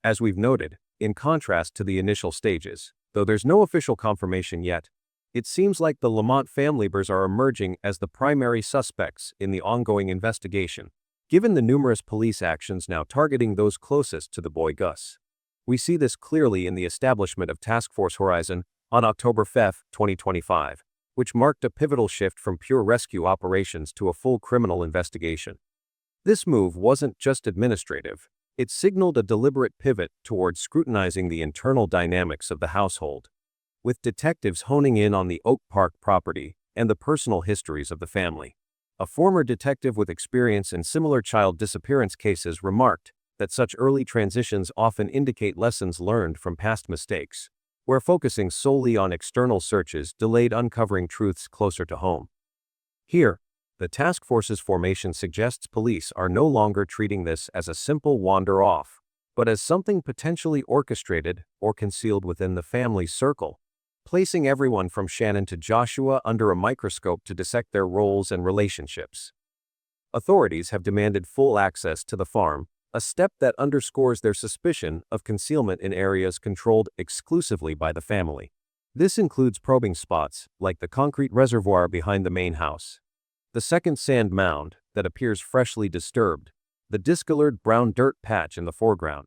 As we've noted, in contrast to the initial stages, though there's no official confirmation yet, it seems like the Lamont family members are emerging as the primary suspects in the ongoing investigation, given the numerous police actions now targeting those closest to the boy Gus. We see this clearly in the establishment of Task Force Horizon on October 5, 2025, which marked a pivotal shift from pure rescue operations to a full criminal investigation. This move wasn't just administrative, it signaled a deliberate pivot towards scrutinizing the internal dynamics of the household, with detectives honing in on the Oak Park property and the personal histories of the family. A former detective with experience in similar child disappearance cases remarked that such early transitions often indicate lessons learned from past mistakes, where focusing solely on external searches delayed uncovering truths closer to home. Here, the task force's formation suggests police are no longer treating this as a simple wander-off, but as something potentially orchestrated or concealed within the family circle, placing everyone from Shannon to Joshua under a microscope to dissect their roles and relationships. Authorities have demanded full access to the farm, a step that underscores their suspicion of concealment in areas controlled exclusively by the family. This includes probing spots, like the concrete reservoir behind the main house, the second sand mound that appears freshly disturbed, the discolored brown dirt patch in the foreground,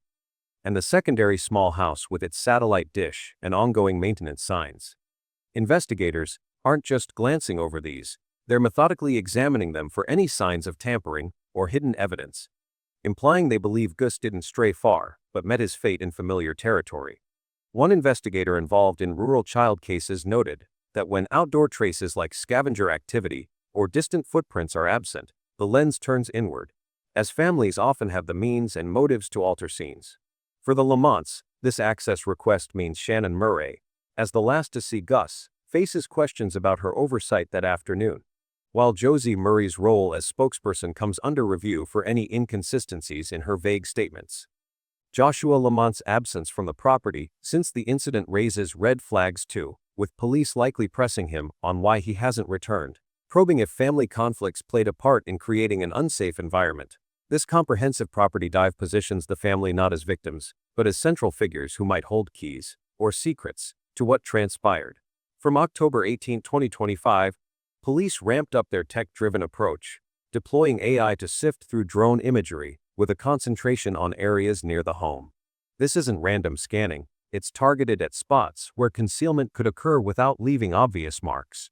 and the secondary small house with its satellite dish and ongoing maintenance signs. Investigators aren't just glancing over these, they're methodically examining them for any signs of tampering or hidden evidence, implying they believe Gus didn't stray far, but met his fate in familiar territory. One investigator involved in rural child cases noted that when outdoor traces like scavenger activity or distant footprints are absent, the lens turns inward, as families often have the means and motives to alter scenes. For the Lamonts, this access request means Shannon Murray, as the last to see Gus, faces questions about her oversight that afternoon, while Josie Murray's role as spokesperson comes under review for any inconsistencies in her vague statements. Joshua Lamont's absence from the property since the incident raises red flags too, with police likely pressing him on why he hasn't returned, probing if family conflicts played a part in creating an unsafe environment. This comprehensive property dive positions the family not as victims, but as central figures who might hold keys, or secrets, to what transpired. From October 18, 2025, police ramped up their tech-driven approach, deploying AI to sift through drone imagery, with a concentration on areas near the home. This isn't random scanning, it's targeted at spots where concealment could occur without leaving obvious marks,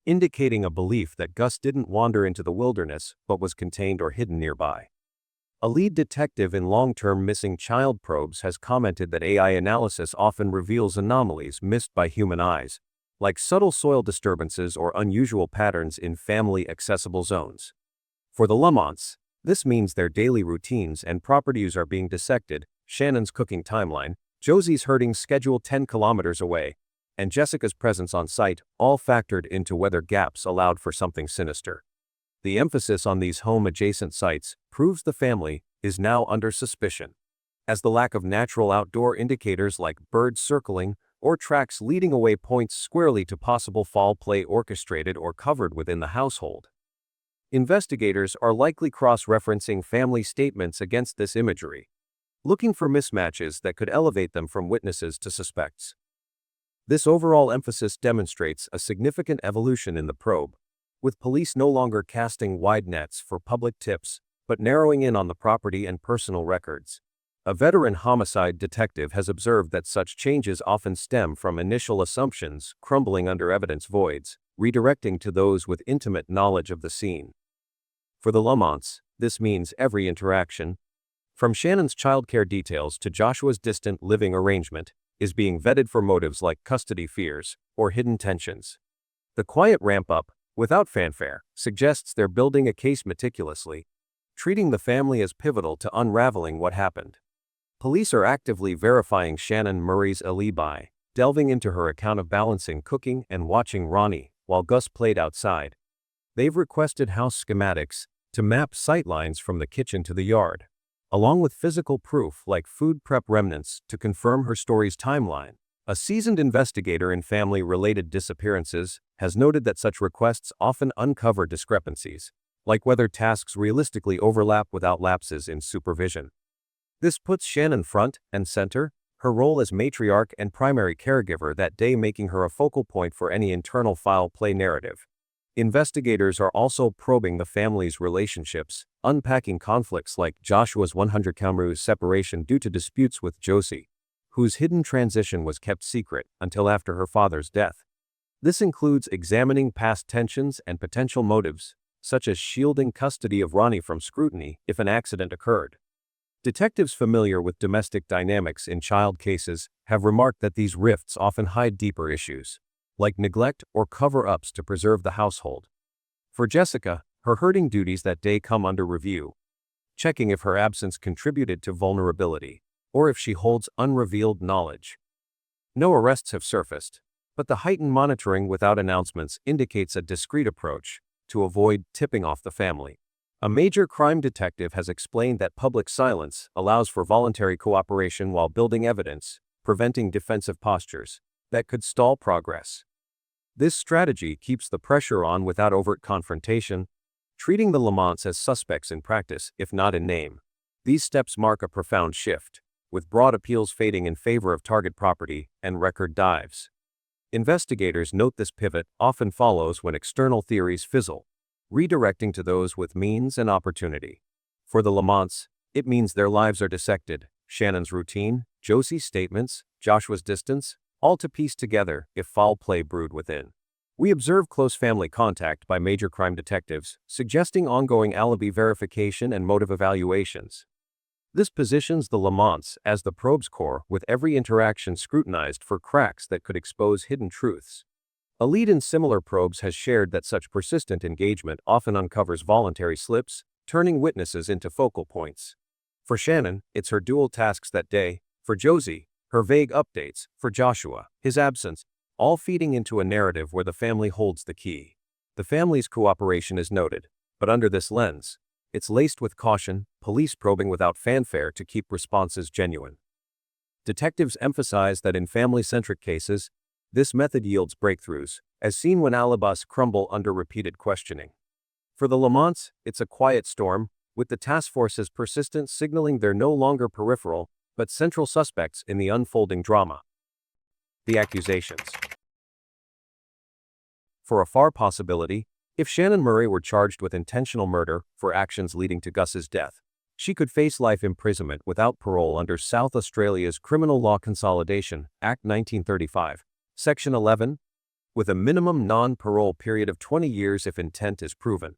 indicating a belief that Gus didn't wander into the wilderness but was contained or hidden nearby. A lead detective in long-term missing child probes has commented that AI analysis often reveals anomalies missed by human eyes, like subtle soil disturbances or unusual patterns in family-accessible zones. For the Lamonts, this means their daily routines and properties are being dissected, Shannon's cooking timeline, Josie's herding schedule 10 kilometers away, and Jessica's presence on site all factored into whether gaps allowed for something sinister. The emphasis on these home-adjacent sites proves the family is now under suspicion, as the lack of natural outdoor indicators like birds circling or tracks leading away points squarely to possible foul play orchestrated or covered within the household. Investigators are likely cross-referencing family statements against this imagery, looking for mismatches that could elevate them from witnesses to suspects. This overall emphasis demonstrates a significant evolution in the probe, with police no longer casting wide nets for public tips, but narrowing in on the property and personal records. A veteran homicide detective has observed that such changes often stem from initial assumptions crumbling under evidence voids, redirecting to those with intimate knowledge of the scene. For the Lamonts, this means every interaction, from Shannon's childcare details to Joshua's distant living arrangement, is being vetted for motives like custody fears or hidden tensions. The quiet ramp-up, without fanfare, suggests they're building a case meticulously, treating the family as pivotal to unraveling what happened. Police are actively verifying Shannon Murray's alibi, delving into her account of balancing cooking and watching Ronnie while Gus played outside. They've requested house schematics to map sightlines from the kitchen to the yard, along with physical proof like food prep remnants to confirm her story's timeline. A seasoned investigator in family-related disappearances has noted that such requests often uncover discrepancies, like whether tasks realistically overlap without lapses in supervision. This puts Shannon front and center, her role as matriarch and primary caregiver that day making her a focal point for any internal foul play narrative. Investigators are also probing the family's relationships, unpacking conflicts like Joshua's 100-km separation due to disputes with Josie, whose hidden transition was kept secret until after her father's death. This includes examining past tensions and potential motives, such as shielding custody of Ronnie from scrutiny if an accident occurred. Detectives familiar with domestic dynamics in child cases have remarked that these rifts often hide deeper issues, like neglect or cover-ups to preserve the household. For Jessica, her herding duties that day come under review, checking if her absence contributed to vulnerability, or if she holds unrevealed knowledge. No arrests have surfaced, but the heightened monitoring without announcements indicates a discreet approach to avoid tipping off the family. A major crime detective has explained that public silence allows for voluntary cooperation while building evidence, preventing defensive postures that could stall progress. This strategy keeps the pressure on without overt confrontation, treating the Lamonts as suspects in practice, if not in name. These steps mark a profound shift, with broad appeals fading in favor of target property and record dives. Investigators note this pivot often follows when external theories fizzle, redirecting to those with means and opportunity. For the Lamonts, it means their lives are dissected, Shannon's routine, Josie's statements, Joshua's distance, all to piece together if foul play brewed within. We observe close family contact by major crime detectives, suggesting ongoing alibi verification and motive evaluations. This positions the Lamonts as the probe's core, with every interaction scrutinized for cracks that could expose hidden truths. A lead in similar probes has shared that such persistent engagement often uncovers voluntary slips, turning witnesses into focal points. For Shannon, it's her dual tasks that day; for Josie, her vague updates; for Joshua, his absence, all feeding into a narrative where the family holds the key. The family's cooperation is noted, but under this lens, it's laced with caution, police probing without fanfare to keep responses genuine. Detectives emphasize that in family-centric cases, this method yields breakthroughs, as seen when alibis crumble under repeated questioning. For the Lamonts, it's a quiet storm, with the task force's persistence signaling they're no longer peripheral, but central suspects in the unfolding drama. The accusations. For a far possibility, if Shannon Murray were charged with intentional murder for actions leading to Gus's death, she could face life imprisonment without parole under South Australia's Criminal Law Consolidation Act 1935. Section 11, with a minimum non-parole period of 20 years if intent is proven.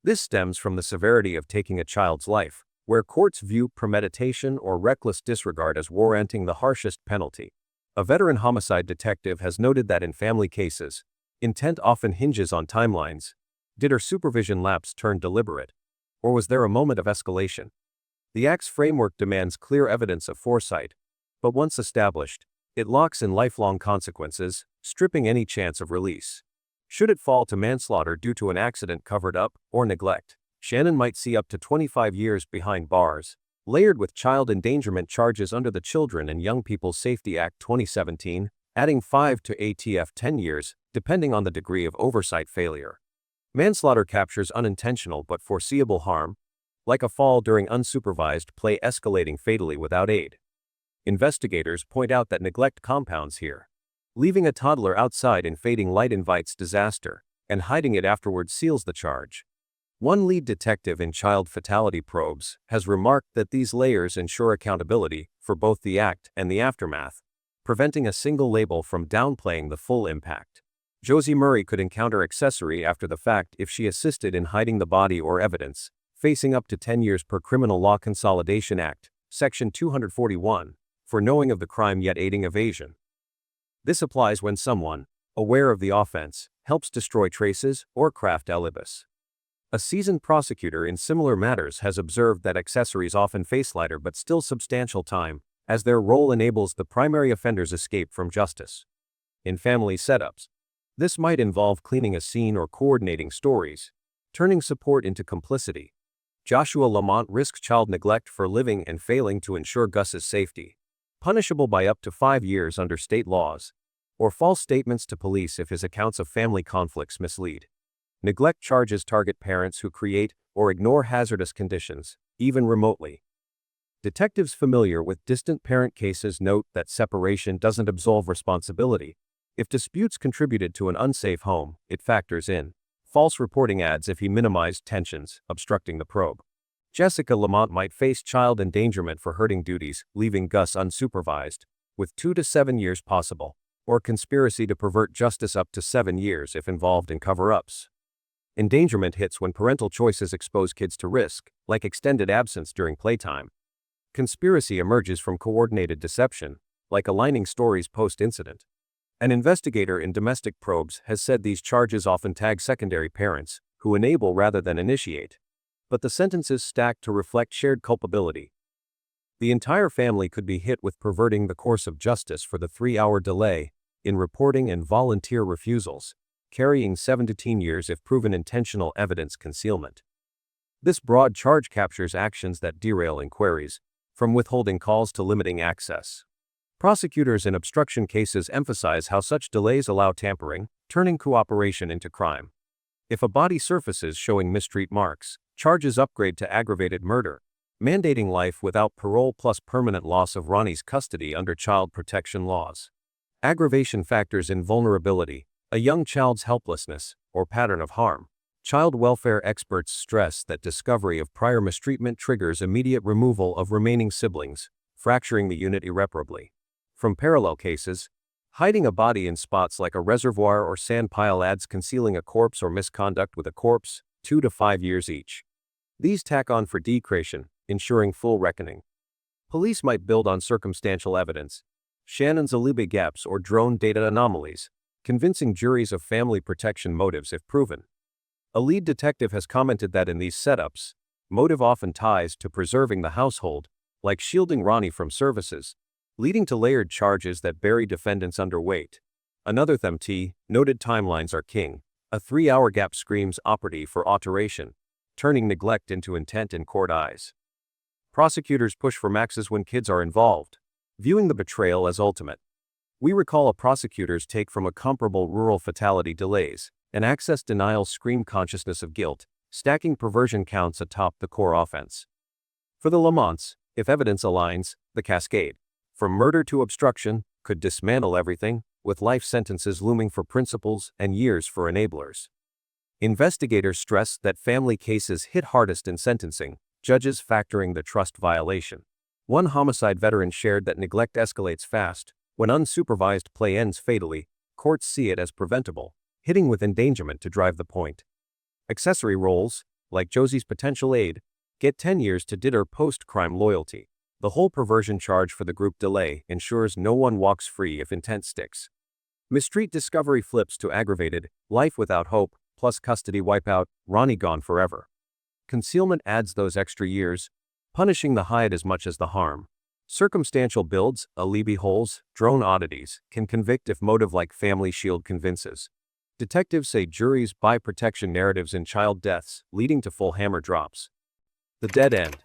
This stems from the severity of taking a child's life, where courts view premeditation or reckless disregard as warranting the harshest penalty. A veteran homicide detective has noted that in family cases, intent often hinges on timelines. Did her supervision lapse turn deliberate? Or was there a moment of escalation? The Act's framework demands clear evidence of foresight, but once established, it locks in lifelong consequences, stripping any chance of release. Should it fall to manslaughter due to an accident covered up or neglect, Shannon might see up to 25 years behind bars, layered with child endangerment charges under the Children and Young People's Safety Act 2017, adding 5 to ATF 10 years, depending on the degree of oversight failure. Manslaughter captures unintentional but foreseeable harm, like a fall during unsupervised play escalating fatally without aid. Investigators point out that neglect compounds here. Leaving a toddler outside in fading light invites disaster, and hiding it afterward seals the charge. One lead detective in child fatality probes has remarked that these layers ensure accountability for both the act and the aftermath, preventing a single label from downplaying the full impact. Josie Murray could encounter accessory after the fact if she assisted in hiding the body or evidence, facing up to 10 years per Criminal Law Consolidation Act, Section 241, for knowing of the crime yet aiding evasion. This applies when someone, aware of the offense, helps destroy traces or craft alibis. A seasoned prosecutor in similar matters has observed that accessories often face lighter but still substantial time, as their role enables the primary offender's escape from justice. In family setups, this might involve cleaning a scene or coordinating stories, turning support into complicity. Joshua Lamont risks child neglect for living and failing to ensure Gus's safety, punishable by up to 5 years under state laws, or false statements to police if his accounts of family conflicts mislead. Neglect charges target parents who create or ignore hazardous conditions, even remotely. Detectives familiar with distant parent cases note that separation doesn't absolve responsibility. If disputes contributed to an unsafe home, it factors in. False reporting adds if he minimized tensions, obstructing the probe. Jessica Lamont might face child endangerment for hurting duties, leaving Gus unsupervised, with 2 to 7 years possible, or conspiracy to pervert justice up to 7 years if involved in cover-ups. Endangerment hits when parental choices expose kids to risk, like extended absence during playtime. Conspiracy emerges from coordinated deception, like aligning stories post-incident. An investigator in domestic probes has said these charges often tag secondary parents, who enable rather than initiate. But the sentences stack to reflect shared culpability. The entire family could be hit with perverting the course of justice for the 3-hour delay in reporting and volunteer refusals, carrying 7 to 10 years if proven intentional evidence concealment. This broad charge captures actions that derail inquiries, from withholding calls to limiting access. Prosecutors in obstruction cases emphasize how such delays allow tampering, turning cooperation into crime. If a body surfaces showing mistreat marks, charges upgrade to aggravated murder, mandating life without parole plus permanent loss of Ronnie's custody under child protection laws. Aggravation factors in vulnerability, a young child's helplessness, or pattern of harm. Child welfare experts stress that discovery of prior mistreatment triggers immediate removal of remaining siblings, fracturing the unit irreparably. From parallel cases, hiding a body in spots like a reservoir or sand pile adds concealing a corpse or misconduct with a corpse, 2 to 5 years each. These tack on for decretion, ensuring full reckoning. Police might build on circumstantial evidence, Shannon's alibi gaps or drone data anomalies, convincing juries of family protection motives if proven. A lead detective has commented that in these setups, motive often ties to preserving the household, like shielding Ronnie from services, leading to layered charges that bury defendants under weight. Another theme, noted timelines are king. A 3-hour gap screams operative for alteration, turning neglect into intent in court eyes. Prosecutors push for maxes when kids are involved, viewing the betrayal as ultimate. We recall a prosecutor's take from a comparable rural fatality delays, an access denial scream consciousness of guilt, stacking perversion counts atop the core offense. For the Lamonts, if evidence aligns, the cascade, from murder to obstruction, could dismantle everything, with life sentences looming for principals and years for enablers. Investigators stress that family cases hit hardest in sentencing, judges factoring the trust violation. One homicide veteran shared that neglect escalates fast. When unsupervised play ends fatally, courts see it as preventable, hitting with endangerment to drive the point. Accessory roles, like Josie's potential aide, get 10 years to deter post-crime loyalty. The whole perversion charge for the group delay ensures no one walks free if intent sticks. Mistreat discovery flips to aggravated, life without hope, plus custody wipeout, Ronnie gone forever. Concealment adds those extra years, punishing the hide as much as the harm. Circumstantial builds, alibi holes, drone oddities, can convict if motive like family shield convinces. Detectives say juries buy protection narratives in child deaths, leading to full hammer drops. The dead end.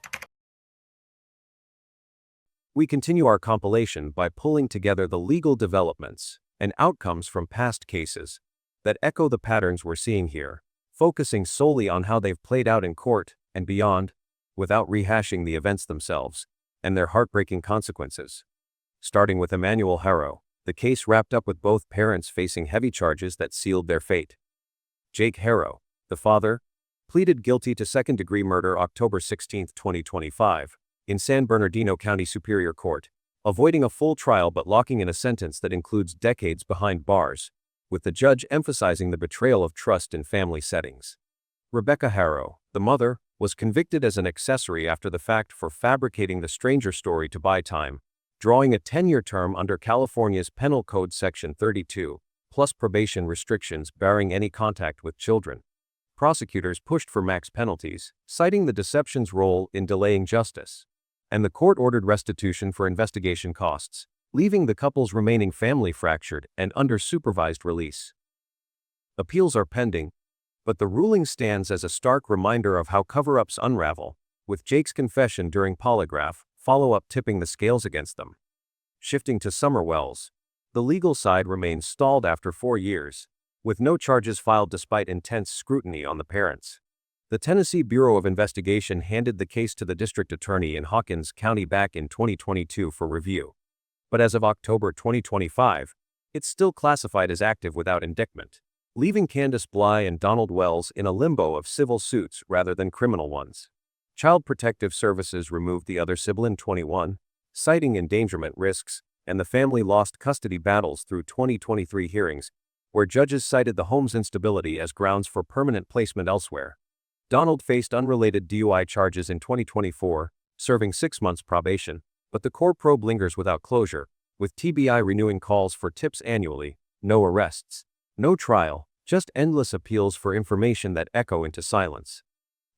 We continue our compilation by pulling together the legal developments and outcomes from past cases that echo the patterns we're seeing here, focusing solely on how they've played out in court and beyond, without rehashing the events themselves and their heartbreaking consequences. Starting with Emanuel Haro, the case wrapped up with both parents facing heavy charges that sealed their fate. Jake Haro, the father, pleaded guilty to second-degree murder October 16, 2025, in San Bernardino County Superior Court, avoiding a full trial but locking in a sentence that includes decades behind bars, with the judge emphasizing the betrayal of trust in family settings. Rebecca Haro, the mother, was convicted as an accessory after the fact for fabricating the stranger story to buy time, drawing a 10-year term under California's Penal Code Section 32, plus probation restrictions barring any contact with children. Prosecutors pushed for max penalties, citing the deception's role in delaying justice, and the court ordered restitution for investigation costs, leaving the couple's remaining family fractured and under supervised release. Appeals are pending, but the ruling stands as a stark reminder of how cover-ups unravel, with Jake's confession during polygraph follow-up tipping the scales against them. Shifting to Summer Wells, the legal side remains stalled after 4 years, with no charges filed despite intense scrutiny on the parents. The Tennessee Bureau of Investigation handed the case to the district attorney in Hawkins County back in 2022 for review. But as of October 2025, it's still classified as active without indictment, leaving Candace Bly and Donald Wells in a limbo of civil suits rather than criminal ones. Child Protective Services removed the other sibling 21, citing endangerment risks, and the family lost custody battles through 2023 hearings, where judges cited the home's instability as grounds for permanent placement elsewhere. Donald faced unrelated DUI charges in 2024, serving 6 months probation, but the court probe lingers without closure, with TBI renewing calls for tips annually, no arrests, no trial, just endless appeals for information that echo into silence.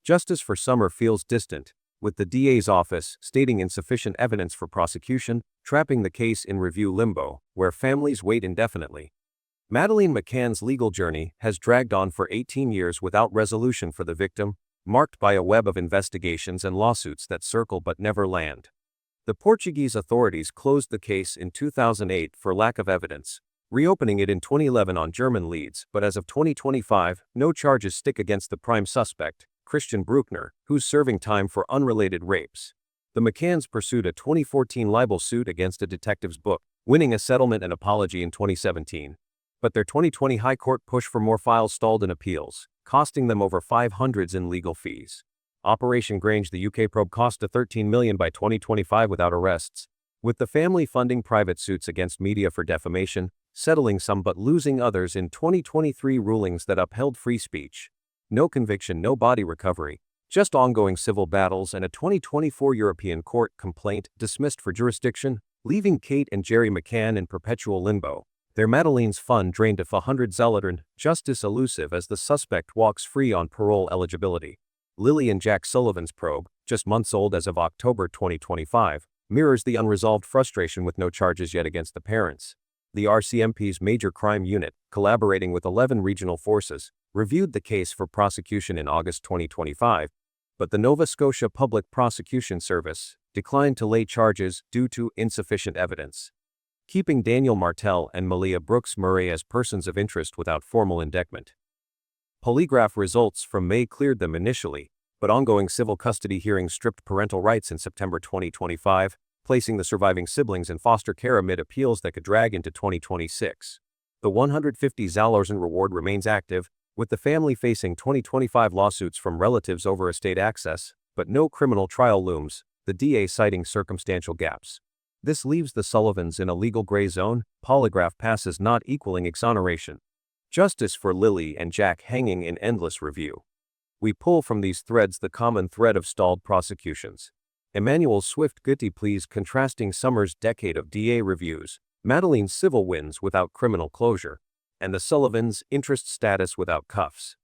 Justice for Summer feels distant, with the DA's office stating insufficient evidence for prosecution, trapping the case in review limbo, where families wait indefinitely. Madeleine McCann's legal journey has dragged on for 18 years without resolution for the victim, marked by a web of investigations and lawsuits that circle but never land. The Portuguese authorities closed the case in 2008 for lack of evidence, reopening it in 2011 on German leads, but as of 2025, no charges stick against the prime suspect, Christian Bruckner, who's serving time for unrelated rapes. The McCanns pursued a 2014 libel suit against a detective's book, winning a settlement and apology in 2017. But their 2020 High Court push for more files stalled in appeals, costing them over $500s in legal fees. Operation Grange, the UK probe, cost $13 million by 2025 without arrests, with the family funding private suits against media for defamation, settling some but losing others in 2023 rulings that upheld free speech. No conviction, no body recovery, just ongoing civil battles and a 2024 European court complaint dismissed for jurisdiction, leaving Kate and Jerry McCann in perpetual limbo. Their Madeleine's fund drained of $100,000, justice elusive as the suspect walks free on parole eligibility. Lily and Jack Sullivan's probe, just months old as of October 2025, mirrors the unresolved frustration with no charges yet against the parents. The RCMP's Major Crime Unit, collaborating with 11 regional forces, reviewed the case for prosecution in August 2025, but the Nova Scotia Public Prosecution Service declined to lay charges due to insufficient evidence, keeping Daniel Martel and Malia Brooks Murray as persons of interest without formal indictment. Polygraph results from May cleared them initially, but ongoing civil custody hearings stripped parental rights in September 2025, placing the surviving siblings in foster care amid appeals that could drag into 2026. The $150,000 reward remains active, with the family facing 2025 lawsuits from relatives over estate access, but no criminal trial looms, the DA citing circumstantial gaps. This leaves the Sullivans in a legal gray zone, polygraph passes not equaling exoneration. Justice for Lily and Jack hanging in endless review. We pull from these threads the common thread of stalled prosecutions. Emanuel's swift guilty pleas contrasting Summer's decade of DA reviews, Madeleine's civil wins without criminal closure, and the Sullivans' interest status without cuffs.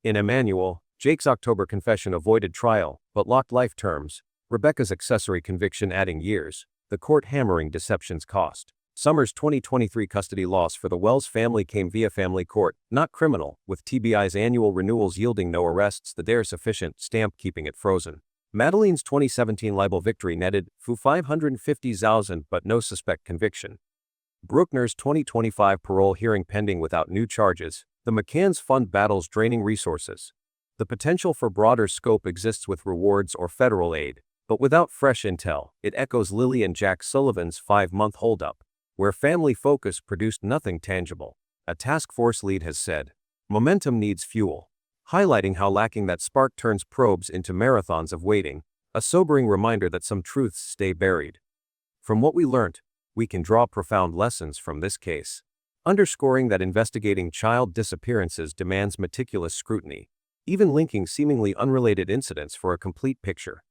In Emanuel, Jake's October confession avoided trial, but locked life terms, Rebecca's accessory conviction adding years, the court hammering deception's cost. Summer's 2023 custody loss for the Wells family came via family court, not criminal, with TBI's annual renewals yielding no arrests, the "they're sufficient" stamp keeping it frozen. Madeleine's 2017 libel victory netted $550,000 but no suspect conviction. Bruckner's 2025 parole hearing pending without new charges, the McCann's fund battles draining resources. The potential for broader scope exists with rewards or federal aid, but without fresh intel, it echoes Lily and Jack Sullivan's 5-month holdup, where family focus produced nothing tangible. A task force lead has said, Momentum needs fuel, highlighting how lacking that spark turns probes into marathons of waiting, a sobering reminder that some truths stay buried. From what we learnt, we can draw profound lessons from this case, underscoring that investigating child disappearances demands meticulous scrutiny, even linking seemingly unrelated incidents for a complete picture.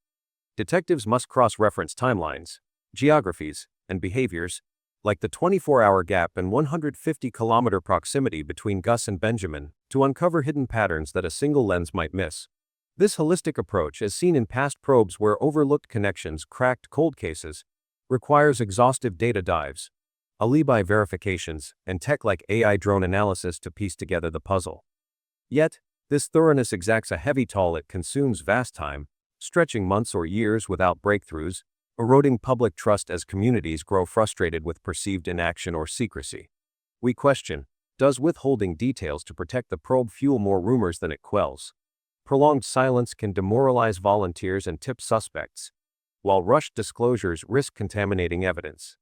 Detectives must cross-reference timelines, geographies, and behaviors, like the 24-hour gap and 150-kilometer proximity between Gus and Benjamin, to uncover hidden patterns that a single lens might miss. This holistic approach, as seen in past probes where overlooked connections cracked cold cases, requires exhaustive data dives, alibi verifications, and tech-like AI drone analysis to piece together the puzzle. Yet, this thoroughness exacts a heavy toll. It consumes vast time, stretching months or years without breakthroughs, eroding public trust as communities grow frustrated with perceived inaction or secrecy. We question, does withholding details to protect the probe fuel more rumors than it quells? Prolonged silence can demoralize volunteers and tip suspects, while rushed disclosures risk contaminating evidence.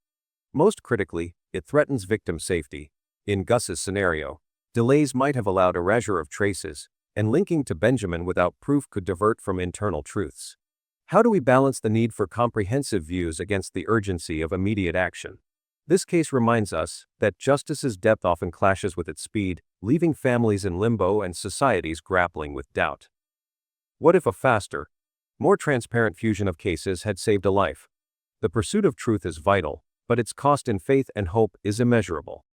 Most critically, it threatens victim safety. In Gus's scenario, delays might have allowed erasure of traces, and linking to Benjamin without proof could divert from internal truths. How do we balance the need for comprehensive views against the urgency of immediate action? This case reminds us that justice's depth often clashes with its speed, leaving families in limbo and societies grappling with doubt. What if a faster, more transparent fusion of cases had saved a life? The pursuit of truth is vital, but its cost in faith and hope is immeasurable.